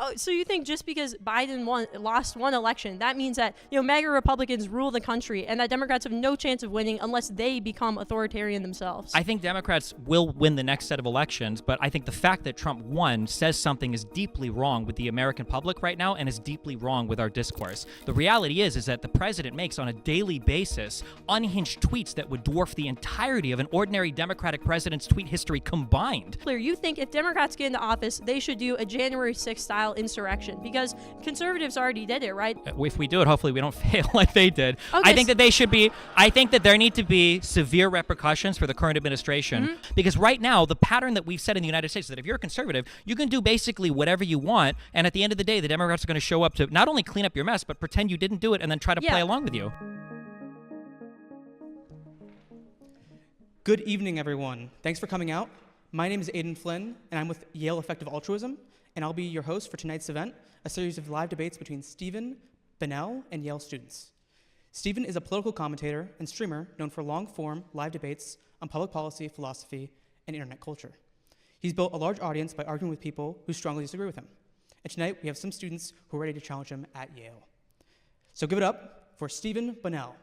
Oh, so you think just because Biden lost one election, that means that MAGA Republicans rule the country, and that Democrats have no chance of winning unless they become authoritarian themselves? I think Democrats will win the next set of elections, but I think the fact that Trump won says something is deeply wrong with the American public right now, and is deeply wrong with our discourse. The reality is that the president makes on a daily basis unhinged tweets that would dwarf the entirety of an ordinary Democratic president's tweet history combined. Clear, you think if Democrats get into office, they should do a January 6th style insurrection, because conservatives already did it, right? If we do it, hopefully we don't fail like they did. Okay, I think that there need to be severe repercussions for the current administration, because right now the pattern that we've set in the United States is that if you're a conservative, you can do basically whatever you want, and at the end of the day, the Democrats are going to show up to not only clean up your mess, but pretend you didn't do it and then try to play along with you. Good evening, everyone. Thanks for coming out. My name is Aidan Flynn, and I'm with Yale Effective Altruism, and I'll be your host for tonight's event, a series of live debates between Stephen, Bunnell, and Yale students. Stephen is a political commentator and streamer known for long-form live debates on public policy, philosophy, and internet culture. He's built a large audience by arguing with people who strongly disagree with him. And tonight, we have some students who are ready to challenge him at Yale. So give it up for Stephen Bunnell.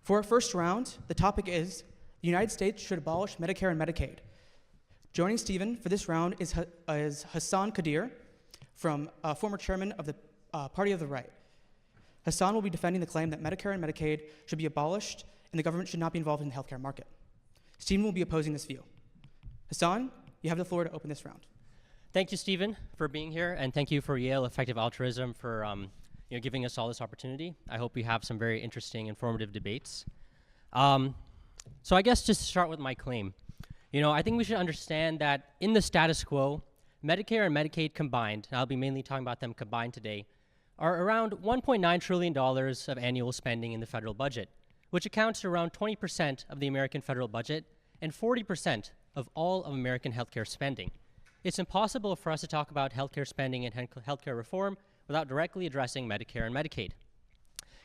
For our first round, the topic is the United States should abolish Medicare and Medicaid. Joining Stephen for this round is Hassan Qadir, former chairman of the Party of the Right. Hassan will be defending the claim that Medicare and Medicaid should be abolished and the government should not be involved in the healthcare market. Stephen will be opposing this view. Hassan, you have the floor to open this round. Thank you, Stephen, for being here, and thank you for Yale Effective Altruism for giving us all this opportunity. I hope we have some very interesting, informative debates. So I guess just to start with my claim, I think we should understand that in the status quo, Medicare and Medicaid combined, and I'll be mainly talking about them combined today, are around $1.9 trillion of annual spending in the federal budget, which accounts to around 20% of the American federal budget and 40% of all of American healthcare spending. It's impossible for us to talk about healthcare spending and healthcare reform without directly addressing Medicare and Medicaid.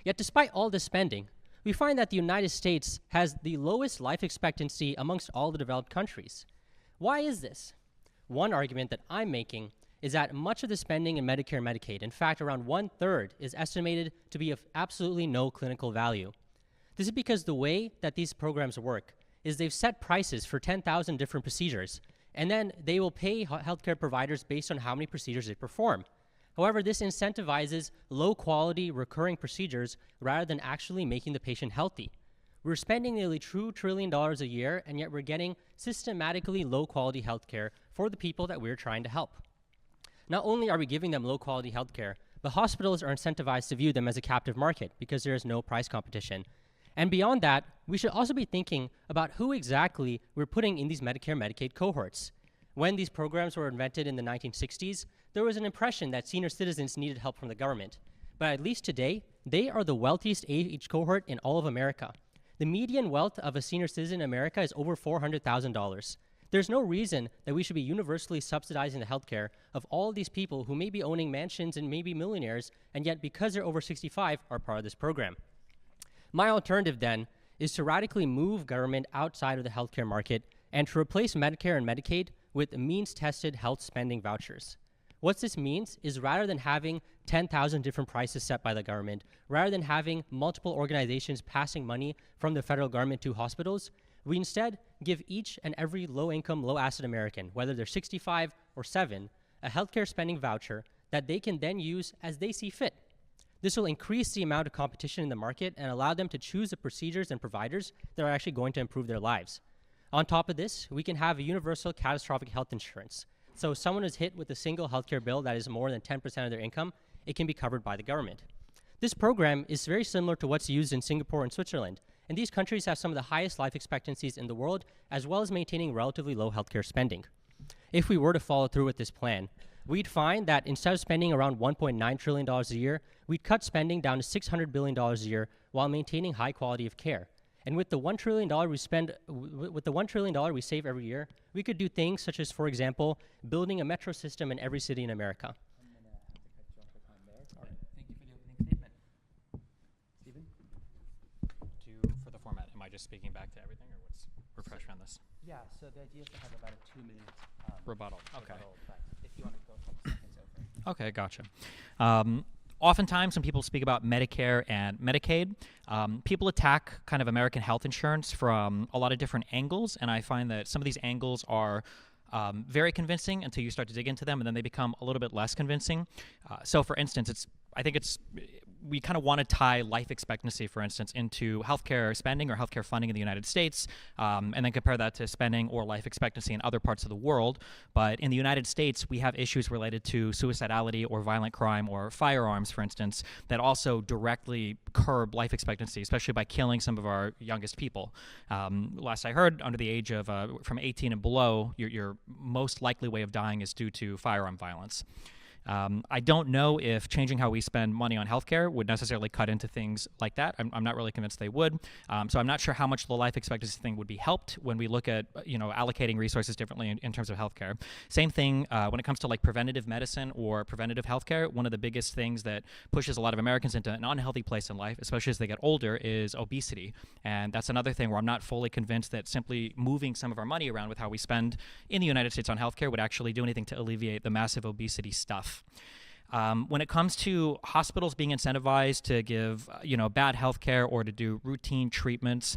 Yet despite all this spending, we find that the United States has the lowest life expectancy amongst all the developed countries. Why is this? One argument that I'm making is that much of the spending in Medicare and Medicaid, in fact around 1/3, is estimated to be of absolutely no clinical value. This is because the way that these programs work is they've set prices for 10,000 different procedures, and then they will pay healthcare providers based on how many procedures they perform. However, this incentivizes low-quality, recurring procedures rather than actually making the patient healthy. We're spending nearly $2 trillion a year, and yet we're getting systematically low-quality healthcare for the people that we're trying to help. Not only are we giving them low-quality healthcare, but hospitals are incentivized to view them as a captive market because there is no price competition. And beyond that, we should also be thinking about who exactly we're putting in these Medicare and Medicaid cohorts. When these programs were invented in the 1960s, there was an impression that senior citizens needed help from the government. But at least today, they are the wealthiest age cohort in all of America. The median wealth of a senior citizen in America is over $400,000. There's no reason that we should be universally subsidizing the healthcare of all of these people who may be owning mansions and may be millionaires, and yet because they're over 65 are part of this program. My alternative then is to radically move government outside of the healthcare market and to replace Medicare and Medicaid with means-tested health spending vouchers. What this means is rather than having 10,000 different prices set by the government, rather than having multiple organizations passing money from the federal government to hospitals, we instead give each and every low-income, low-asset American, whether they're 65 or 7, a healthcare spending voucher that they can then use as they see fit. This will increase the amount of competition in the market and allow them to choose the procedures and providers that are actually going to improve their lives. On top of this, we can have a universal catastrophic health insurance. So if someone is hit with a single healthcare bill that is more than 10% of their income, it can be covered by the government. This program is very similar to what's used in Singapore and Switzerland, and these countries have some of the highest life expectancies in the world, as well as maintaining relatively low healthcare spending. If we were to follow through with this plan, we'd find that instead of spending around $1.9 trillion a year, we'd cut spending down to $600 billion a year while maintaining high quality of care. And with the $1 trillion we save every year, we could do things such as, for example, building a metro system in every city in America. I'm going to have to cut you off the time there. All right. Thank you for the opening statement. Stephen? For the format, am I just speaking back to everything, or what's? refresh me on this. Yeah, so the idea is to have about a 2-minute Rebuttal. Okay. but if you want to go a couple seconds over. Okay, gotcha. Oftentimes, when people speak about Medicare and Medicaid, people attack kind of American health insurance from a lot of different angles, and I find that some of these angles are very convincing until you start to dig into them, and then they become a little bit less convincing. So, for instance, we kind of want to tie life expectancy, for instance, into healthcare spending or healthcare funding in the United States, and then compare that to spending or life expectancy in other parts of the world. But in the United States, we have issues related to suicidality or violent crime or firearms, for instance, that also directly curb life expectancy, especially by killing some of our youngest people. Last I heard, under the age of from 18 and below, your most likely way of dying is due to firearm violence. I don't know if changing how we spend money on healthcare would necessarily cut into things like that. I'm not really convinced they would. So I'm not sure how much the life expectancy thing would be helped when we look at allocating resources differently in terms of healthcare. Same thing when it comes to like preventative medicine or preventative healthcare. One of the biggest things that pushes a lot of Americans into an unhealthy place in life, especially as they get older, is obesity. And that's another thing where I'm not fully convinced that simply moving some of our money around with how we spend in the United States on healthcare would actually do anything to alleviate the massive obesity stuff. When it comes to hospitals being incentivized to give, bad health care or to do routine treatments,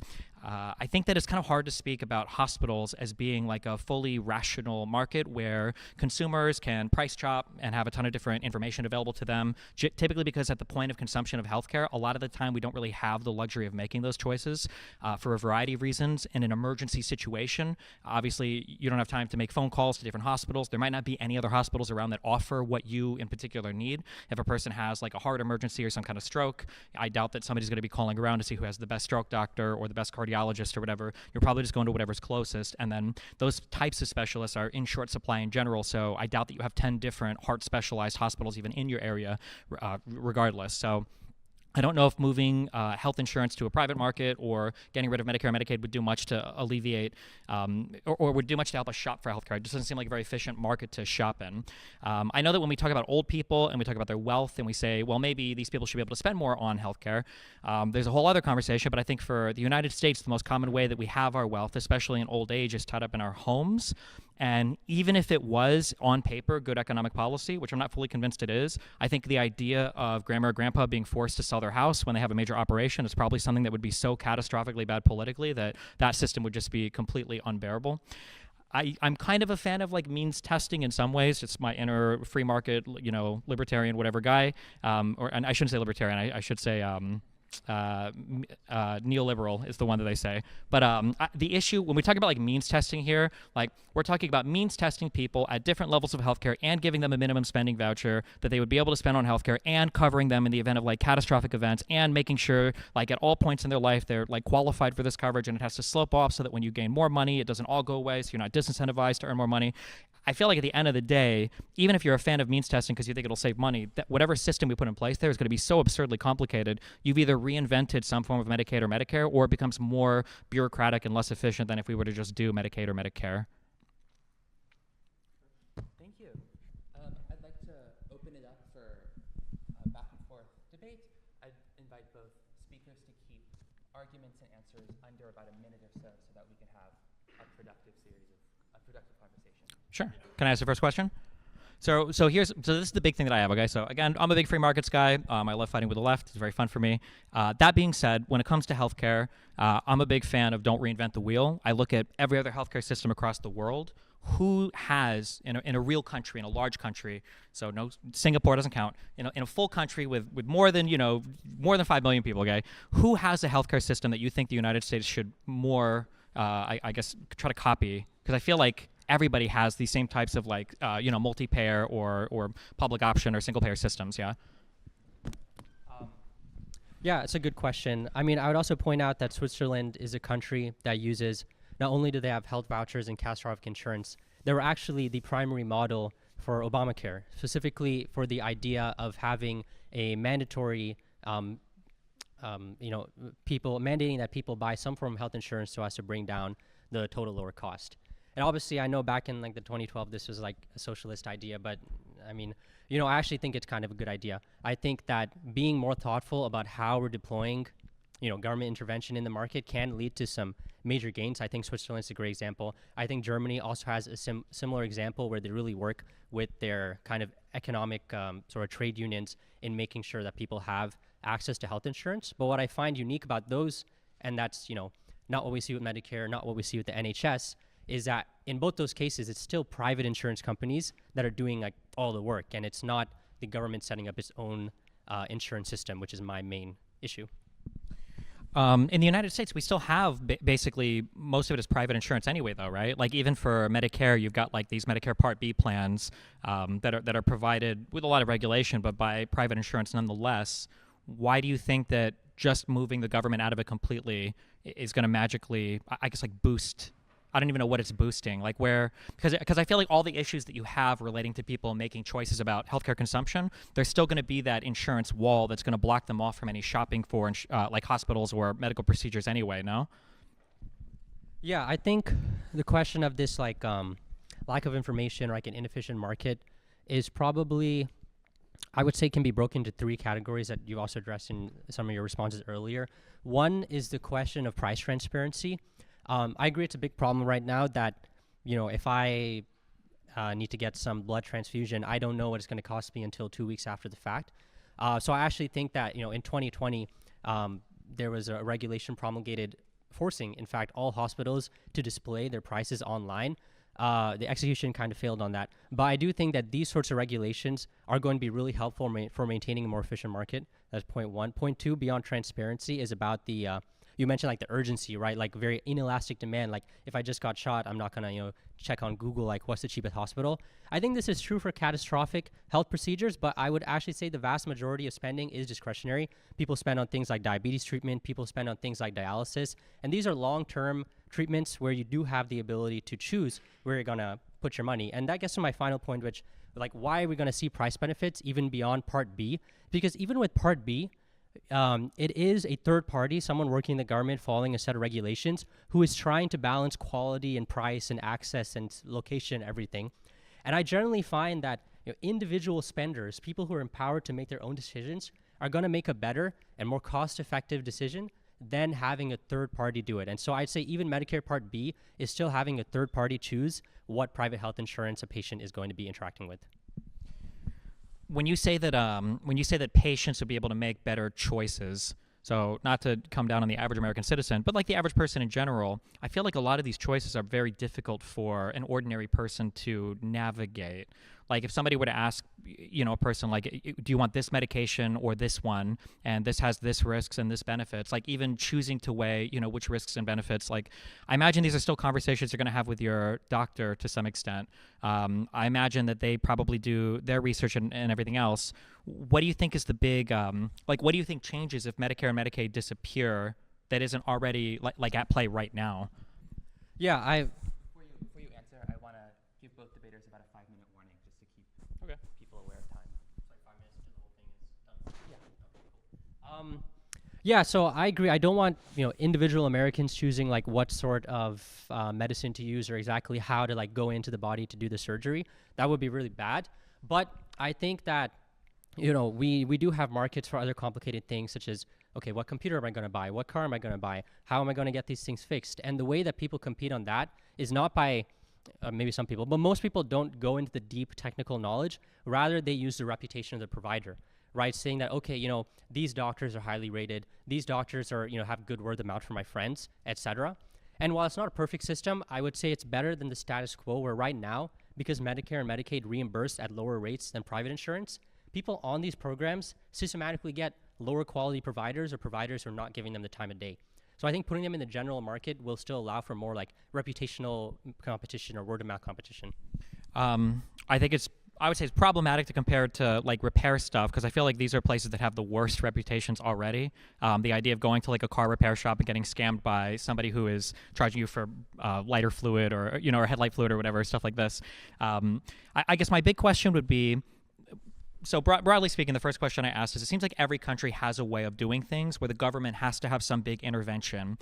I think that it's kind of hard to speak about hospitals as being like a fully rational market where consumers can price shop and have a ton of different information available to them, typically because at the point of consumption of healthcare, a lot of the time we don't really have the luxury of making those choices for a variety of reasons. In an emergency situation, obviously you don't have time to make phone calls to different hospitals. There might not be any other hospitals around that offer what you in particular need. If a person has like a heart emergency or some kind of stroke, I doubt that somebody's going to be calling around to see who has the best stroke doctor or the best cardiologist or whatever. You're probably just going to whatever's closest, and then those types of specialists are in short supply in general, so I doubt that you have 10 different heart specialized hospitals even in your area regardless. So I don't know if moving health insurance to a private market or getting rid of Medicare and Medicaid would do much to alleviate or would do much to help us shop for healthcare. It just doesn't seem like a very efficient market to shop in. I know that when we talk about old people and we talk about their wealth and we say, well, maybe these people should be able to spend more on healthcare, there's a whole other conversation, but I think for the United States, the most common way that we have our wealth, especially in old age, is tied up in our homes. And even if it was on paper good economic policy, which I'm not fully convinced it is, I think the idea of grandma or grandpa being forced to sell their house when they have a major operation is probably something that would be so catastrophically bad politically that that system would just be completely unbearable. I'm kind of a fan of like means testing in some ways. It's my inner free market, libertarian, whatever guy. And I shouldn't say libertarian. I should say neoliberal is the one that they say. But the issue when we talk about like means testing here, like we're talking about means testing people at different levels of healthcare and giving them a minimum spending voucher that they would be able to spend on healthcare and covering them in the event of like catastrophic events and making sure like at all points in their life they're like qualified for this coverage, and it has to slope off so that when you gain more money it doesn't all go away, so you're not disincentivized to earn more money. I feel like at the end of the day, even if you're a fan of means testing because you think it'll save money, that whatever system we put in place there is going to be so absurdly complicated. You've either reinvented some form of Medicaid or Medicare, or it becomes more bureaucratic and less efficient than if we were to just do Medicaid or Medicare. Thank you. I'd like to open it up for back and forth debate. I'd invite both speakers to keep arguments and answers under about a minute or so that we can have a productive conversation. Sure. Can I ask the first question? So this is the big thing that I have, okay? So again, I'm a big free markets guy. I love fighting with the left. It's very fun for me. That being said, when it comes to healthcare, I'm a big fan of don't reinvent the wheel. I look at every other healthcare system across the world. Who has, in a real country, in a large country, so no, Singapore doesn't count, in a full country with more than 5 million people, okay? Who has a healthcare system that you think the United States should more, I guess, try to copy? Because I feel like everybody has these same types of like, multi-payer or public option or single-payer systems, yeah? Yeah, it's a good question. I mean, I would also point out that Switzerland is a country that uses, not only do they have health vouchers and catastrophic insurance, they were actually the primary model for Obamacare, specifically for the idea of having a mandatory, people mandating that people buy some form of health insurance so as to bring down the total lower cost. And obviously, I know back in like the 2012, this was like a socialist idea, but I mean, I actually think it's kind of a good idea. I think that being more thoughtful about how we're deploying government intervention in the market can lead to some major gains. I think Switzerland's a great example. I think Germany also has a similar example where they really work with their kind of economic sort of trade unions in making sure that people have access to health insurance. But what I find unique about those, and that's, not what we see with Medicare, not what we see with the NHS, is that in both those cases, it's still private insurance companies that are doing like all the work, and it's not the government setting up its own insurance system, which is my main issue. In the United States, we still have basically most of it is private insurance anyway, though, right? Like even for Medicare, you've got like these Medicare Part B plans that are provided with a lot of regulation, but by private insurance nonetheless. Why do you think that just moving the government out of it completely is going to magically, I guess, like boost? I don't even know what it's boosting. Like because I feel like all the issues that you have relating to people making choices about healthcare consumption, there's still going to be that insurance wall that's going to block them off from any shopping for like hospitals or medical procedures anyway. No. Yeah, I think the question of this like lack of information or like an inefficient market is probably, I would say, can be broken into three categories that you've also addressed in some of your responses earlier. One is the question of price transparency. I agree it's a big problem right now that, if I need to get some blood transfusion, I don't know what it's going to cost me until 2 weeks after the fact. So I actually think that, in 2020, there was a regulation promulgated forcing, in fact, all hospitals to display their prices online. The execution kind of failed on that. But I do think that these sorts of regulations are going to be really helpful for maintaining a more efficient market. That's point one. Point two, beyond transparency, is about the you mentioned like the urgency, right? Like very inelastic demand. Like if I just got shot, I'm not gonna, check on Google, like what's the cheapest hospital. I think this is true for catastrophic health procedures, but I would actually say the vast majority of spending is discretionary. People spend on things like diabetes treatment, people spend on things like dialysis, and these are long-term treatments where you do have the ability to choose where you're gonna put your money. And that gets to my final point, which like, why are we gonna see price benefits even beyond Part B? Because even with Part B, it is a third party, someone working in the government following a set of regulations who is trying to balance quality and price and access and location and everything. And I generally find that individual spenders, people who are empowered to make their own decisions, are going to make a better and more cost-effective decision than having a third party do it. And so I'd say even Medicare Part B is still having a third party choose what private health insurance a patient is going to be interacting with. When you say that patients will be able to make better choices, so not to come down on the average American citizen, but like the average person in general, I feel like a lot of these choices are very difficult for an ordinary person to navigate. Like if somebody were to ask, a person like, do you want this medication or this one? And this has this risks and this benefits. Like even choosing to weigh, which risks and benefits. Like I imagine these are still conversations you're going to have with your doctor to some extent. I imagine that they probably do their research and everything else. What do you think is the big, what do you think changes if Medicare and Medicaid disappear that isn't already like at play right now? Yeah, Before you answer, I want to give both debaters about a 5-minute warning just to keep people aware of time. It's like 5 minutes until the whole thing is done. Yeah. Okay, cool. Yeah, so I agree. I don't want individual Americans choosing like what sort of medicine to use or exactly how to like go into the body to do the surgery. That would be really bad. But I think that we do have markets for other complicated things such as, okay, what computer am I going to buy? What car am I going to buy? How am I going to get these things fixed? And the way that people compete on that is not by maybe some people, but most people don't go into the deep technical knowledge. Rather, they use the reputation of the provider, right? Saying that, okay, these doctors are highly rated. These doctors are, have good word of mouth from my friends, etc. And while it's not a perfect system, I would say it's better than the status quo where right now, because Medicare and Medicaid reimburse at lower rates than private insurance, people on these programs systematically get lower quality providers or providers who are not giving them the time of day. So I think putting them in the general market will still allow for more like reputational competition or word of mouth competition. I would say it's problematic to compare it to like repair stuff because I feel like these are places that have the worst reputations already. The idea of going to like a car repair shop and getting scammed by somebody who is charging you for lighter fluid or or headlight fluid or whatever, stuff like this. I guess my big question would be, so broadly speaking, the first question I asked is, it seems like every country has a way of doing things where the government has to have some big intervention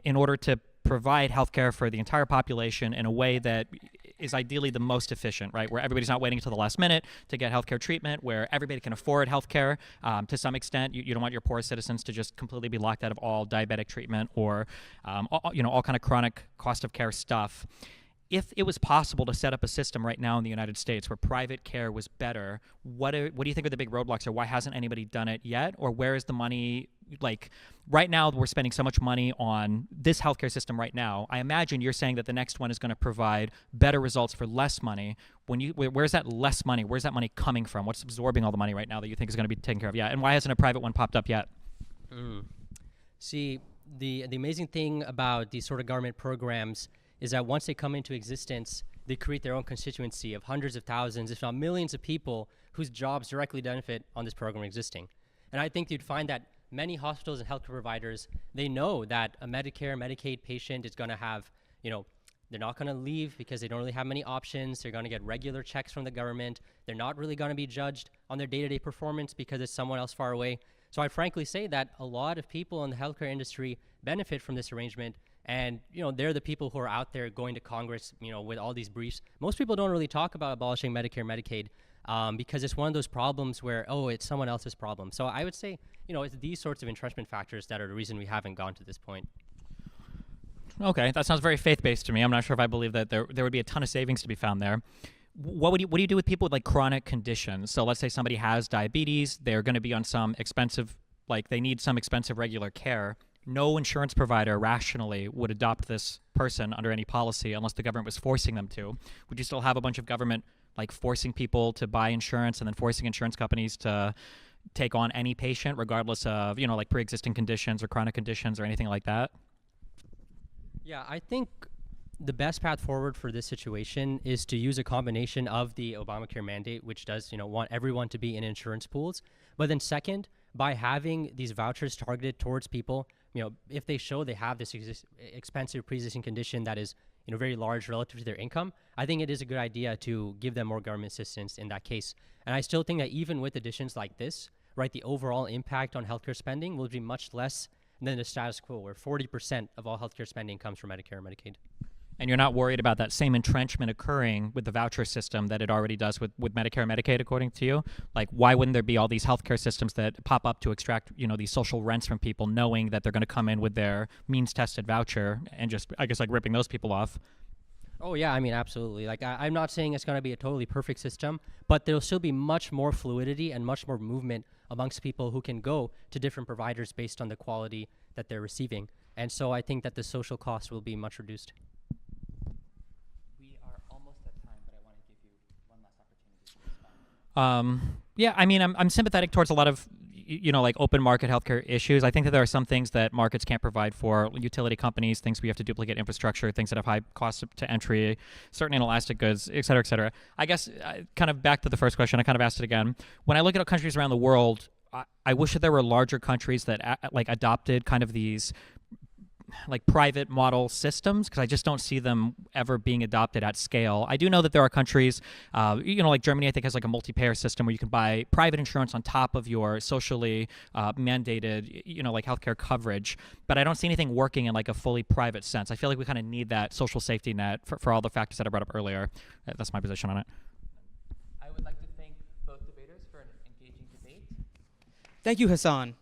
in order to provide healthcare for the entire population in a way that is ideally the most efficient, right? Where everybody's not waiting until the last minute to get healthcare treatment, where everybody can afford healthcare to some extent. You don't want your poor citizens to just completely be locked out of all diabetic treatment or all kind of chronic cost of care stuff. If it was possible to set up a system right now in the United States where private care was better, what do you think are the big roadblocks, or why hasn't anybody done it yet? Or where is the money? Like right now, we're spending so much money on this healthcare system right now. I imagine you're saying that the next one is going to provide better results for less money. Where's that less money? Where's that money coming from? What's absorbing all the money right now that you think is going to be taken care of? Yeah, and why hasn't a private one popped up yet? See, the amazing thing about these sort of government programs is that once they come into existence, they create their own constituency of hundreds of thousands, if not millions of people whose jobs directly benefit on this program existing. And I think you'd find that many hospitals and healthcare providers, they know that a Medicare, Medicaid patient is going to have, they're not going to leave because they don't really have many options. They're going to get regular checks from the government. They're not really going to be judged on their day-to-day performance because it's someone else far away. So I'd frankly say that a lot of people in the healthcare industry benefit from this arrangement. And, they're the people who are out there going to Congress, with all these briefs. Most people don't really talk about abolishing Medicare, Medicaid, because it's one of those problems where, it's someone else's problem. So I would say, it's these sorts of entrenchment factors that are the reason we haven't gone to this point. Okay, that sounds very faith-based to me. I'm not sure if I believe that there would be a ton of savings to be found there. What do you do with people with like chronic conditions? So let's say somebody has diabetes, they're going to be on some expensive, they need some expensive regular care. No insurance provider rationally would adopt this person under any policy unless the government was forcing them to. Would you still have a bunch of government forcing people to buy insurance and then forcing insurance companies to take on any patient regardless of, pre-existing conditions or chronic conditions or anything like that? Yeah, I think the best path forward for this situation is to use a combination of the Obamacare mandate, which does, want everyone to be in insurance pools. But then second, by having these vouchers targeted towards people, if they show they have this expensive pre-existing condition that is, very large relative to their income, I think it is a good idea to give them more government assistance in that case. And I still think that even with additions like this, right, the overall impact on healthcare spending will be much less than the status quo, where 40% of all healthcare spending comes from Medicare and Medicaid. And you're not worried about that same entrenchment occurring with the voucher system that it already does with Medicare and Medicaid, according to you? Why wouldn't there be all these healthcare systems that pop up to extract, these social rents from people, knowing that they're going to come in with their means-tested voucher and just, I guess, ripping those people off? Oh, yeah, absolutely. I'm not saying it's going to be a totally perfect system, but there'll still be much more fluidity and much more movement amongst people who can go to different providers based on the quality that they're receiving. And so I think that the social cost will be much reduced. Yeah, I'm sympathetic towards a lot of, open market healthcare issues. I think that there are some things that markets can't provide for utility companies, things we have to duplicate infrastructure, things that have high costs to entry, certain inelastic goods, et cetera, et cetera. I guess kind of back to the first question, I kind of asked it again. When I look at countries around the world, I wish that there were larger countries that adopted kind of these private model systems, because I just don't see them ever being adopted at scale. I do know that there are countries, Germany, I think has a multi-payer system where you can buy private insurance on top of your socially mandated, healthcare coverage. But I don't see anything working in a fully private sense. I feel like we kind of need that social safety net for all the factors that I brought up earlier. That's my position on it. I would like to thank both debaters for an engaging debate. Thank you, Hassan.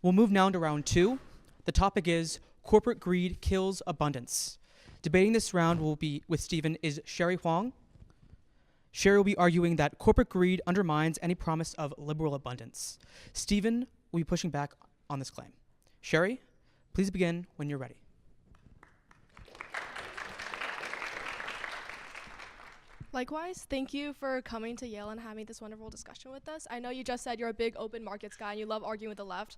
We'll move now to round 2. The topic is corporate greed kills abundance. Debating this round will be with Stephen is Sherry Huang. Sherry will be arguing that corporate greed undermines any promise of liberal abundance. Stephen will be pushing back on this claim. Sherry, please begin when you're ready. Likewise, thank you for coming to Yale and having this wonderful discussion with us. I know you just said you're a big open markets guy and you love arguing with the left.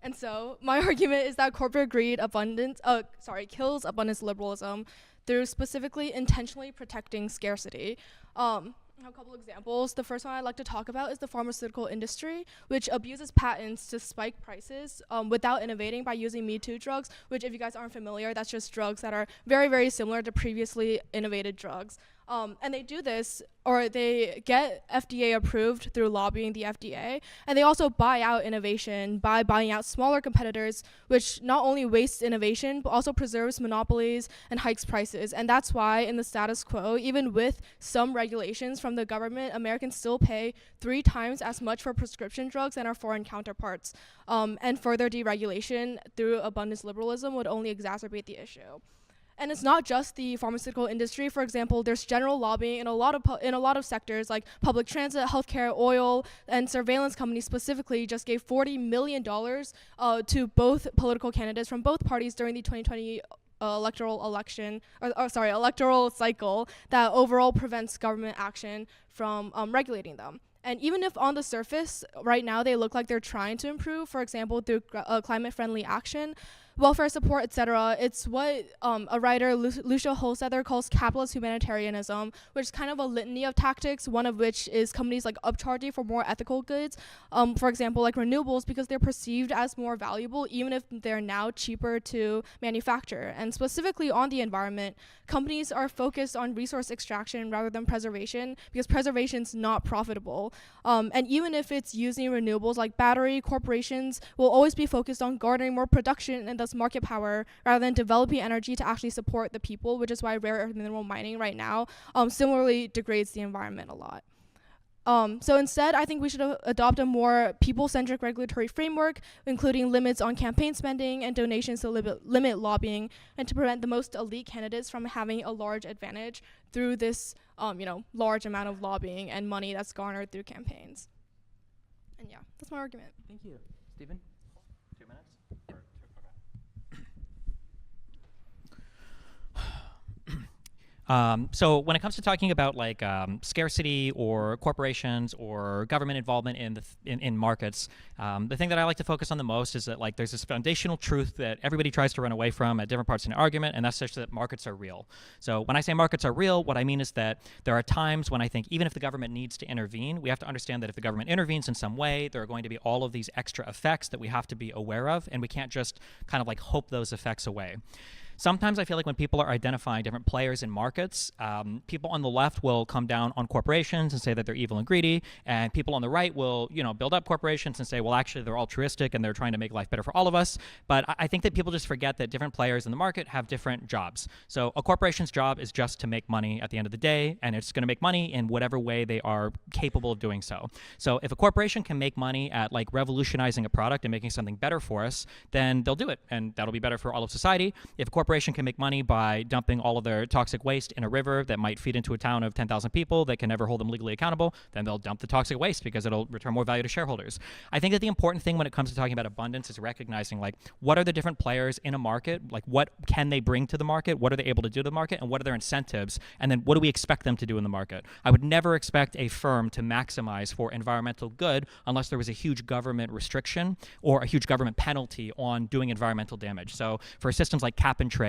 And so my argument is that corporate greed kills abundance liberalism through specifically intentionally protecting scarcity. I have a couple examples. The first one I'd like to talk about is the pharmaceutical industry, which abuses patents to spike prices without innovating by using Me Too drugs, which if you guys aren't familiar, that's just drugs that are very, very similar to previously innovated drugs. And they do this, or they get FDA approved through lobbying the FDA, and they also buy out innovation by buying out smaller competitors, which not only wastes innovation, but also preserves monopolies and hikes prices. And that's why in the status quo, even with some regulations from the government, Americans still pay 3 times as much for prescription drugs than our foreign counterparts. And further deregulation through abundance liberalism would only exacerbate the issue. And it's not just the pharmaceutical industry. For example, there's general lobbying in a lot of sectors like public transit, healthcare, oil, and surveillance companies specifically just gave $40 million to both political candidates from both parties during the 2020 electoral cycle that overall prevents government action from regulating them. And even if on the surface, right now, they look like they're trying to improve, for example, through climate-friendly action, welfare support, etc., it's what a writer, Lucia Holsether, calls capitalist humanitarianism, which is kind of a litany of tactics, one of which is companies like upcharging for more ethical goods, for example, like renewables, because they're perceived as more valuable, even if they're now cheaper to manufacture. And specifically on the environment, companies are focused on resource extraction rather than preservation, because preservation is not profitable. And even if it's using renewables like battery, corporations will always be focused on garnering more production and thus market power rather than developing energy to actually support the people, which is why rare earth mineral mining right now similarly degrades the environment a lot. So instead, I think we should adopt a more people-centric regulatory framework, including limits on campaign spending and donations to limit lobbying, and to prevent the most elite candidates from having a large advantage through this large amount of lobbying and money that's garnered through campaigns. And yeah, that's my argument. Thank you. Stephen? 2 minutes? So when it comes to talking about like scarcity or corporations or government involvement in markets, the thing that I like to focus on the most is that like there's this foundational truth that everybody tries to run away from at different parts in the argument, and that's such that markets are real. So when I say markets are real, what I mean is that there are times when I think even if the government needs to intervene, we have to understand that if the government intervenes in some way, there are going to be all of these extra effects that we have to be aware of, and we can't just kind of like hope those effects away. Sometimes I feel like when people are identifying different players in markets, people on the left will come down on corporations and say that they're evil and greedy, and people on the right will, build up corporations and say, well, actually, they're altruistic and they're trying to make life better for all of us. But I think that people just forget that different players in the market have different jobs. So a corporation's job is just to make money at the end of the day, and it's going to make money in whatever way they are capable of doing so. So if a corporation can make money at like revolutionizing a product and making something better for us, then they'll do it, and that'll be better for all of society. If a corporation can make money by dumping all of their toxic waste in a river that might feed into a town of 10,000 people that can never hold them legally accountable, then they'll dump the toxic waste because it'll return more value to shareholders. I think that the important thing when it comes to talking about abundance is recognizing like what are the different players in a market, like what can they bring to the market, what are they able to do to the market, and what are their incentives, and then what do we expect them to do in the market. I would never expect a firm to maximize for environmental good unless there was a huge government restriction or a huge government penalty on doing environmental damage. So for systems like cap and trade,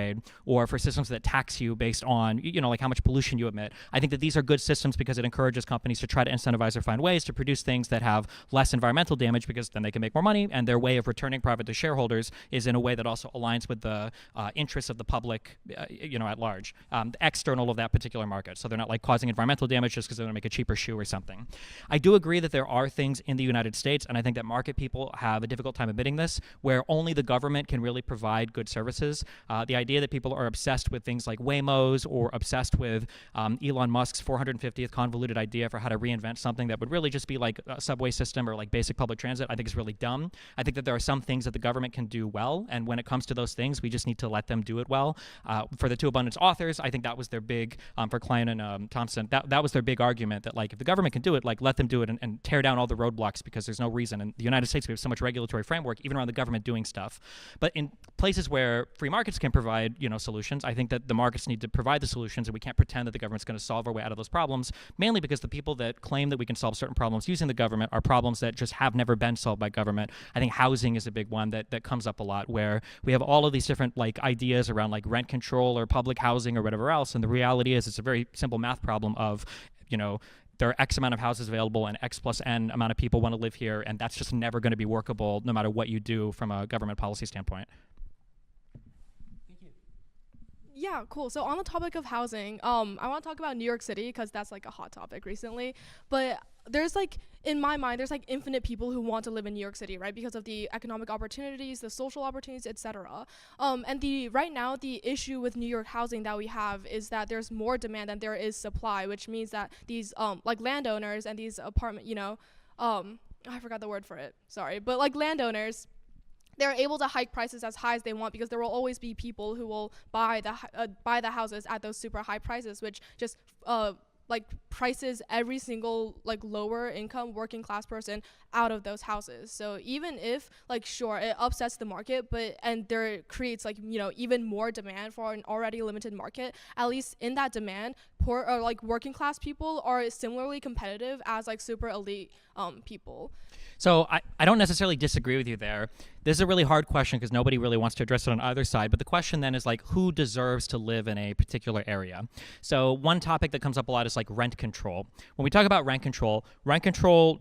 or for systems that tax you based on, like how much pollution you emit, I think that these are good systems because it encourages companies to try to incentivize or find ways to produce things that have less environmental damage, because then they can make more money, and their way of returning profit to shareholders is in a way that also aligns with the interests of the public, at large, the external of that particular market. So they're not like causing environmental damage just because they're going to make a cheaper shoe or something. I do agree that there are things in the United States, and I think that market people have a difficult time admitting this, where only the government can really provide good services. The idea that people are obsessed with things like Waymos or obsessed with Elon Musk's 450th convoluted idea for how to reinvent something that would really just be like a subway system or like basic public transit, I think is really dumb. I think that there are some things that the government can do well, and when it comes to those things, we just need to let them do it well. For the two abundance authors, I think that was their big, for Klein and Thompson, that was their big argument, that like if the government can do it, like let them do it and tear down all the roadblocks, because there's no reason. In the United States, we have so much regulatory framework, even around the government doing stuff. But in places where free markets can provide, solutions, I think that the markets need to provide the solutions, and we can't pretend that the government's going to solve our way out of those problems, mainly because the people that claim that we can solve certain problems using the government are problems that just have never been solved by government. I think housing is a big one that comes up a lot, where we have all of these different like ideas around like rent control or public housing or whatever else, and the reality is it's a very simple math problem of, there are X amount of houses available and X plus N amount of people want to live here, and that's just never going to be workable no matter what you do from a government policy standpoint. Yeah, cool. So on the topic of housing, I want to talk about New York City because that's like a hot topic recently. But there's like, in my mind, there's like infinite people who want to live in New York City, right? Because of the economic opportunities, the social opportunities, etc. And right now, the issue with New York housing that we have is that there's more demand than there is supply, which means that these like landowners and these apartment, I forgot the word for it. Sorry, but like landowners, they're able to hike prices as high as they want because there will always be people who will buy the houses at those super high prices, which just like prices every single like lower income working class person out of those houses. So even if like sure it upsets the market, and there creates like even more demand for an already limited market, at least in that demand, poor or like working class people are similarly competitive as like super elite people. So I don't necessarily disagree with you there. This is a really hard question because nobody really wants to address it on either side. But the question then is like, who deserves to live in a particular area? So one topic that comes up a lot is like rent control. When we talk about rent control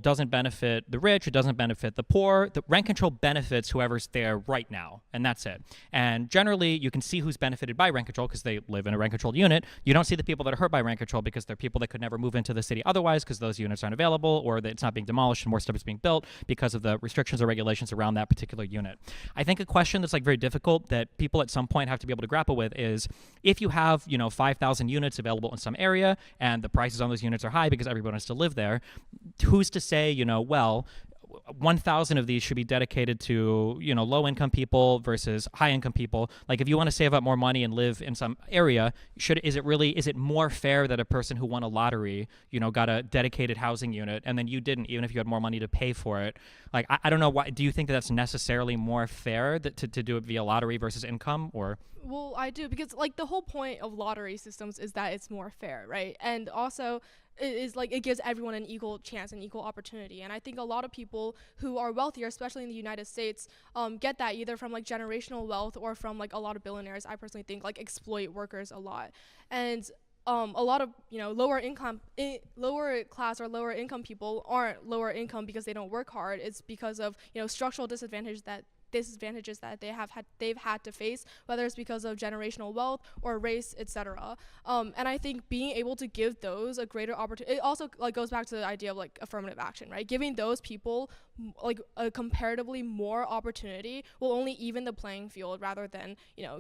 doesn't benefit the rich. It doesn't benefit the poor. The rent control benefits whoever's there right now, and that's it. And generally, you can see who's benefited by rent control because they live in a rent-controlled unit. You don't see the people that are hurt by rent control because they're people that could never move into the city otherwise because those units aren't available or that it's not being demolished and more stuff is being built because of the restrictions or regulations around that particular unit. I think a question that's like very difficult that people at some point have to be able to grapple with is if you have 5,000 units available in some area and the prices on those units are high because everyone has to live there, who's to say 1,000 of these should be dedicated to low-income people versus high-income people. Like if you want to save up more money and live in some area, is it more fair that a person who won a lottery got a dedicated housing unit and then you didn't, even if you had more money to pay for it? Like I don't know, why do you think that's necessarily more fair to do it via lottery versus income? Or well, I do, because like the whole point of lottery systems is that it's more fair, right? And also it is like it gives everyone an equal chance and equal opportunity. And I think a lot of people who are wealthier, especially in the United States, get that either from like generational wealth or from like a lot of billionaires. I personally think like exploit workers a lot. And a lot of lower class or lower income people aren't lower income because they don't work hard. It's because of structural disadvantages that they've had to face, whether it's because of generational wealth or race, etc. And I think being able to give those a greater opportunity, it also like goes back to the idea of like affirmative action, right? Giving those people like a comparatively more opportunity will only even the playing field rather than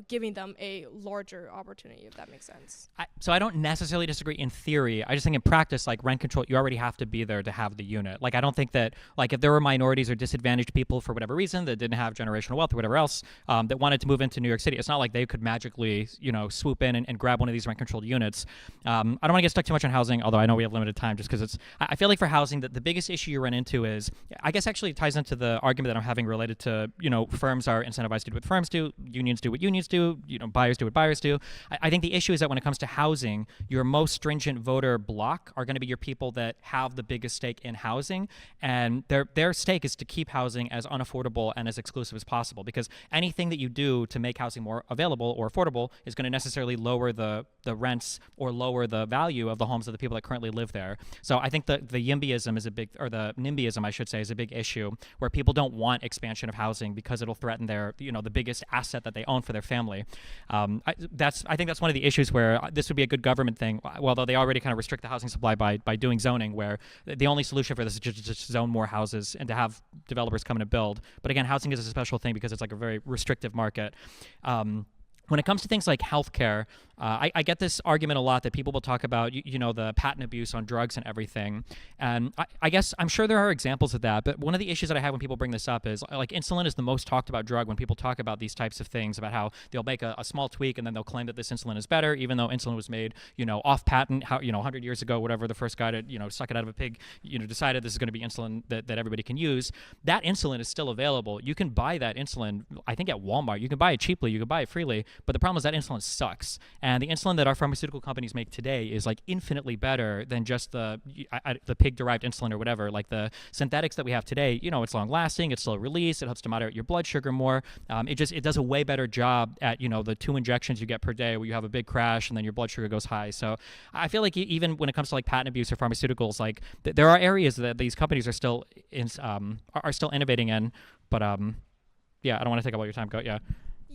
giving them a larger opportunity, if that makes sense. So I don't necessarily disagree in theory. I just think in practice, like rent control, you already have to be there to have the unit. Like I don't think that like if there were minorities or disadvantaged people for whatever reason that didn't have generational wealth or whatever else that wanted to move into New York City, it's not like they could magically swoop in and grab one of these rent controlled units. I don't want to get stuck too much on housing, although I know we have limited time just because I feel like for housing that the biggest issue you run into is, I guess actually it ties into the argument that I'm having related to firms are incentivized to do what firms do, unions do what unions do, buyers do what buyers do. I think the issue is that when it comes to housing, your most stringent voter block are going to be your people that have the biggest stake in housing, and their stake is to keep housing as unaffordable and as exclusive as possible, because anything that you do to make housing more available or affordable is going to necessarily lower the rents or lower the value of the homes of the people that currently live there. So I think the YIMBYism is a big, or the NIMBYism I should say, is a big issue where people don't want expansion of housing because it'll threaten their the biggest asset that they own for their family. I think that's one of the issues where this would be a good government thing, although they already kind of restrict the housing supply by doing zoning, where the only solution for this is just zone more houses and to have developers come in and build. But again, housing is a special thing because it's like a very restrictive market. When it comes to things like healthcare, I get this argument a lot that people will talk about, the patent abuse on drugs and everything. And I guess I'm sure there are examples of that. But one of the issues that I have when people bring this up is like insulin is the most talked about drug when people talk about these types of things, about how they'll make a small tweak and then they'll claim that this insulin is better, even though insulin was made, off patent, 100 years ago, whatever, the first guy to, suck it out of a pig, decided this is going to be insulin that everybody can use. That insulin is still available. You can buy that insulin, I think, at Walmart. You can buy it cheaply. You can buy it freely. But the problem is that insulin sucks. And the insulin that our pharmaceutical companies make today is like infinitely better than just the pig-derived insulin or whatever. Like the synthetics that we have today, it's long-lasting, it's slow release, it helps to moderate your blood sugar more. It does a way better job at, the 2 injections you get per day where you have a big crash and then your blood sugar goes high. So I feel like even when it comes to like patent abuse or pharmaceuticals, like there are areas that these companies are still innovating in. But yeah, I don't want to take up all your time. Go, yeah.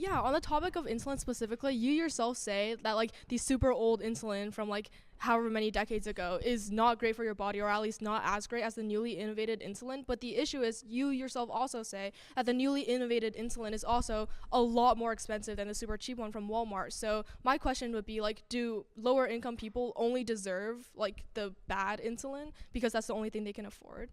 Yeah, on the topic of insulin specifically, you yourself say that like the super old insulin from like however many decades ago is not great for your body, or at least not as great as the newly innovated insulin. But the issue is you yourself also say that the newly innovated insulin is also a lot more expensive than the super cheap one from Walmart. So my question would be like, do lower income people only deserve like the bad insulin because that's the only thing they can afford?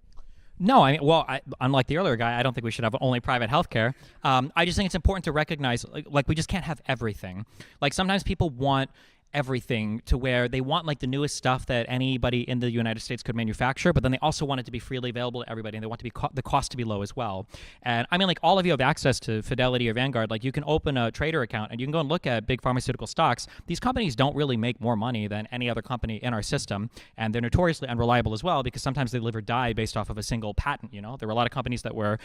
No, I mean, well, unlike the earlier guy, I don't think we should have only private healthcare. I just think it's important to recognize, like, we just can't have everything. Like, sometimes people want everything to where they want like the newest stuff that anybody in the United States could manufacture, but then they also want it to be freely available to everybody, and they want to be the cost to be low as well. And I mean, like, all of you have access to Fidelity or Vanguard. Like, you can open a trader account and you can go and look at big pharmaceutical stocks. These companies don't really make more money than any other company in our system, and they're notoriously unreliable as well because sometimes they live or die based off of a single patent. You know, there were a lot of companies that were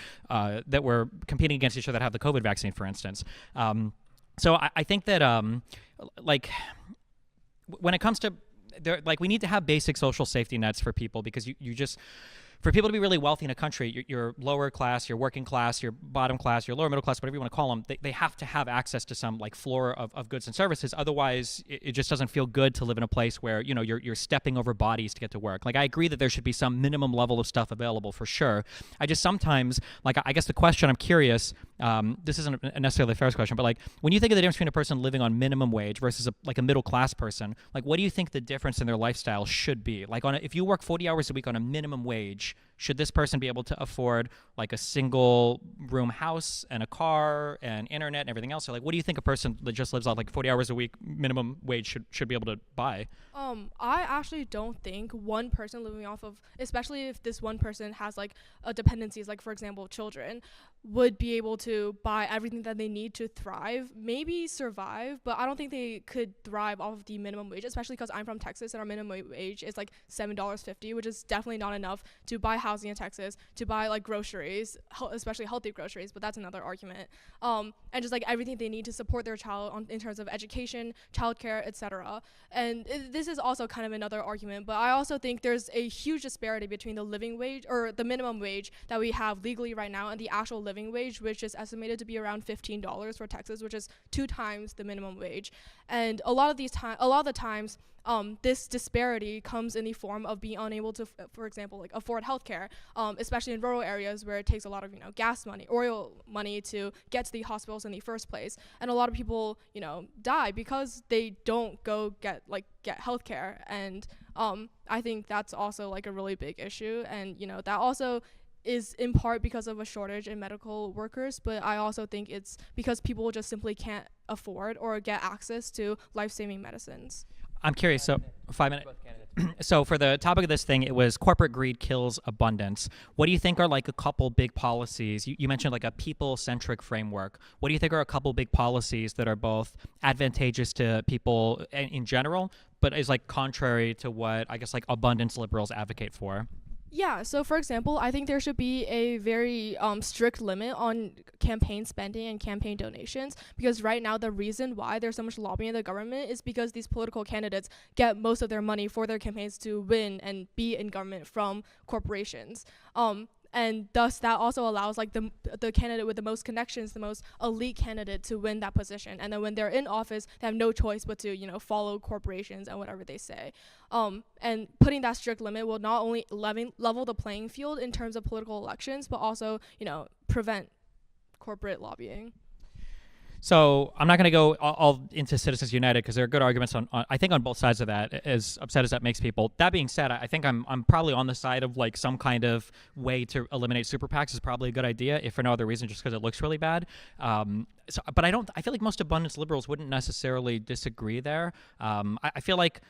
competing against each other that have the COVID vaccine, for instance. So I think that like, when it comes to we need to have basic social safety nets for people, because you just, for people to be really wealthy in a country, your lower class, your working class, your bottom class, your lower middle class, whatever you want to call them, they have to have access to some like floor of goods and services. Otherwise, it just doesn't feel good to live in a place where, you know, you're stepping over bodies to get to work. Like, I agree that there should be some minimum level of stuff available for sure. I just sometimes, like, I guess the question, I'm curious, this isn't necessarily a fair question, but like, when you think of the difference between a person living on minimum wage versus a middle class person, like, what do you think the difference in their lifestyle should be? Like, if you work 40 hours a week on a minimum wage, should this person be able to afford like a single room house and a car and internet and everything else? So like, what do you think a person that just lives on like 40 hours a week minimum wage should be able to buy? I actually don't think one person living off of, especially if this one person has like a dependencies, like for example children, would be able to buy everything that they need to thrive, maybe survive, but I don't think they could thrive off of the minimum wage, especially because I'm from Texas and our minimum wage is like $7.50, which is definitely not enough to buy housing in Texas, to buy like groceries, especially healthy groceries, but that's another argument. And just like everything they need to support their child in terms of education, childcare, etc. And this is also kind of another argument, but I also think there's a huge disparity between the living wage, or the minimum wage that we have legally right now, and the actual living wage, which is estimated to be around $15 for Texas, which is 2 times the minimum wage. And a lot of the times, this disparity comes in the form of being unable to, for example, like afford healthcare, especially in rural areas where it takes a lot of, gas money, oil money to get to the hospitals in the first place. And a lot of people, die because they don't go get healthcare. And I think that's also like a really big issue. And, that also is in part because of a shortage in medical workers, but I also think it's because people just simply can't afford or get access to life-saving medicines. I'm curious, so 5 minutes. So for the topic of this thing, it was corporate greed kills abundance. What do you think are like a couple big policies? You mentioned like a people-centric framework. What do you think are a couple big policies that are both advantageous to people in general, but is like contrary to what I guess like abundance liberals advocate for? Yeah, so for example, I think there should be a very strict limit on campaign spending and campaign donations, because right now the reason why there's so much lobbying in the government is because these political candidates get most of their money for their campaigns to win and be in government from corporations. And thus that also allows like the candidate with the most connections, the most elite candidate, to win that position. And then when they're in office, they have no choice but to, follow corporations and whatever they say. And putting that strict limit will not only level the playing field in terms of political elections, but also, prevent corporate lobbying. So I'm not going to go all into Citizens United because there are good arguments on I think on both sides of that, as upset as that makes people. That being said, I think I'm probably on the side of like some kind of way to eliminate super PACs is probably a good idea, if for no other reason, just because it looks really bad. But I feel like most abundance liberals wouldn't necessarily disagree there. I feel like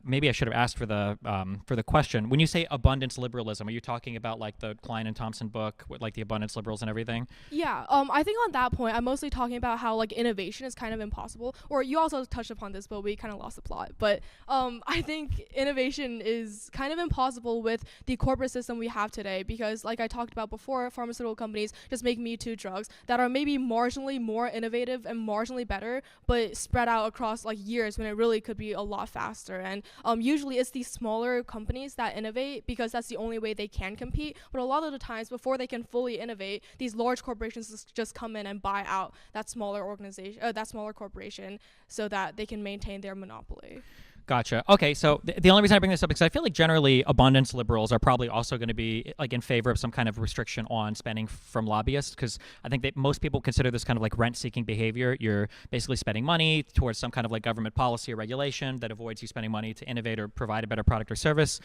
maybe I should have asked for the question. When you say abundance liberalism, are you talking about like the Klein and Thompson book with like the abundance liberals and everything? Yeah, I think on that point, I'm mostly talking about how like innovation is kind of impossible. Or you also touched upon this, but we kind of lost the plot. But I think innovation is kind of impossible with the corporate system we have today, because like I talked about before, pharmaceutical companies just make Me Too drugs that are maybe marginally more innovative and marginally better, but spread out across like years when it really could be a lot faster. And can. Usually it's these smaller companies that innovate because that's the only way they can compete. But a lot of the times, before they can fully innovate, these large corporations just come in and buy out that smaller organization, that smaller corporation, so that they can maintain their monopoly. Gotcha. Okay, so the only reason I bring this up is I feel like generally abundance liberals are probably also going to be like in favor of some kind of restriction on spending from lobbyists, because I think that most people consider this kind of like rent-seeking behavior. You're basically spending money towards some kind of like government policy or regulation that avoids you spending money to innovate or provide a better product or service.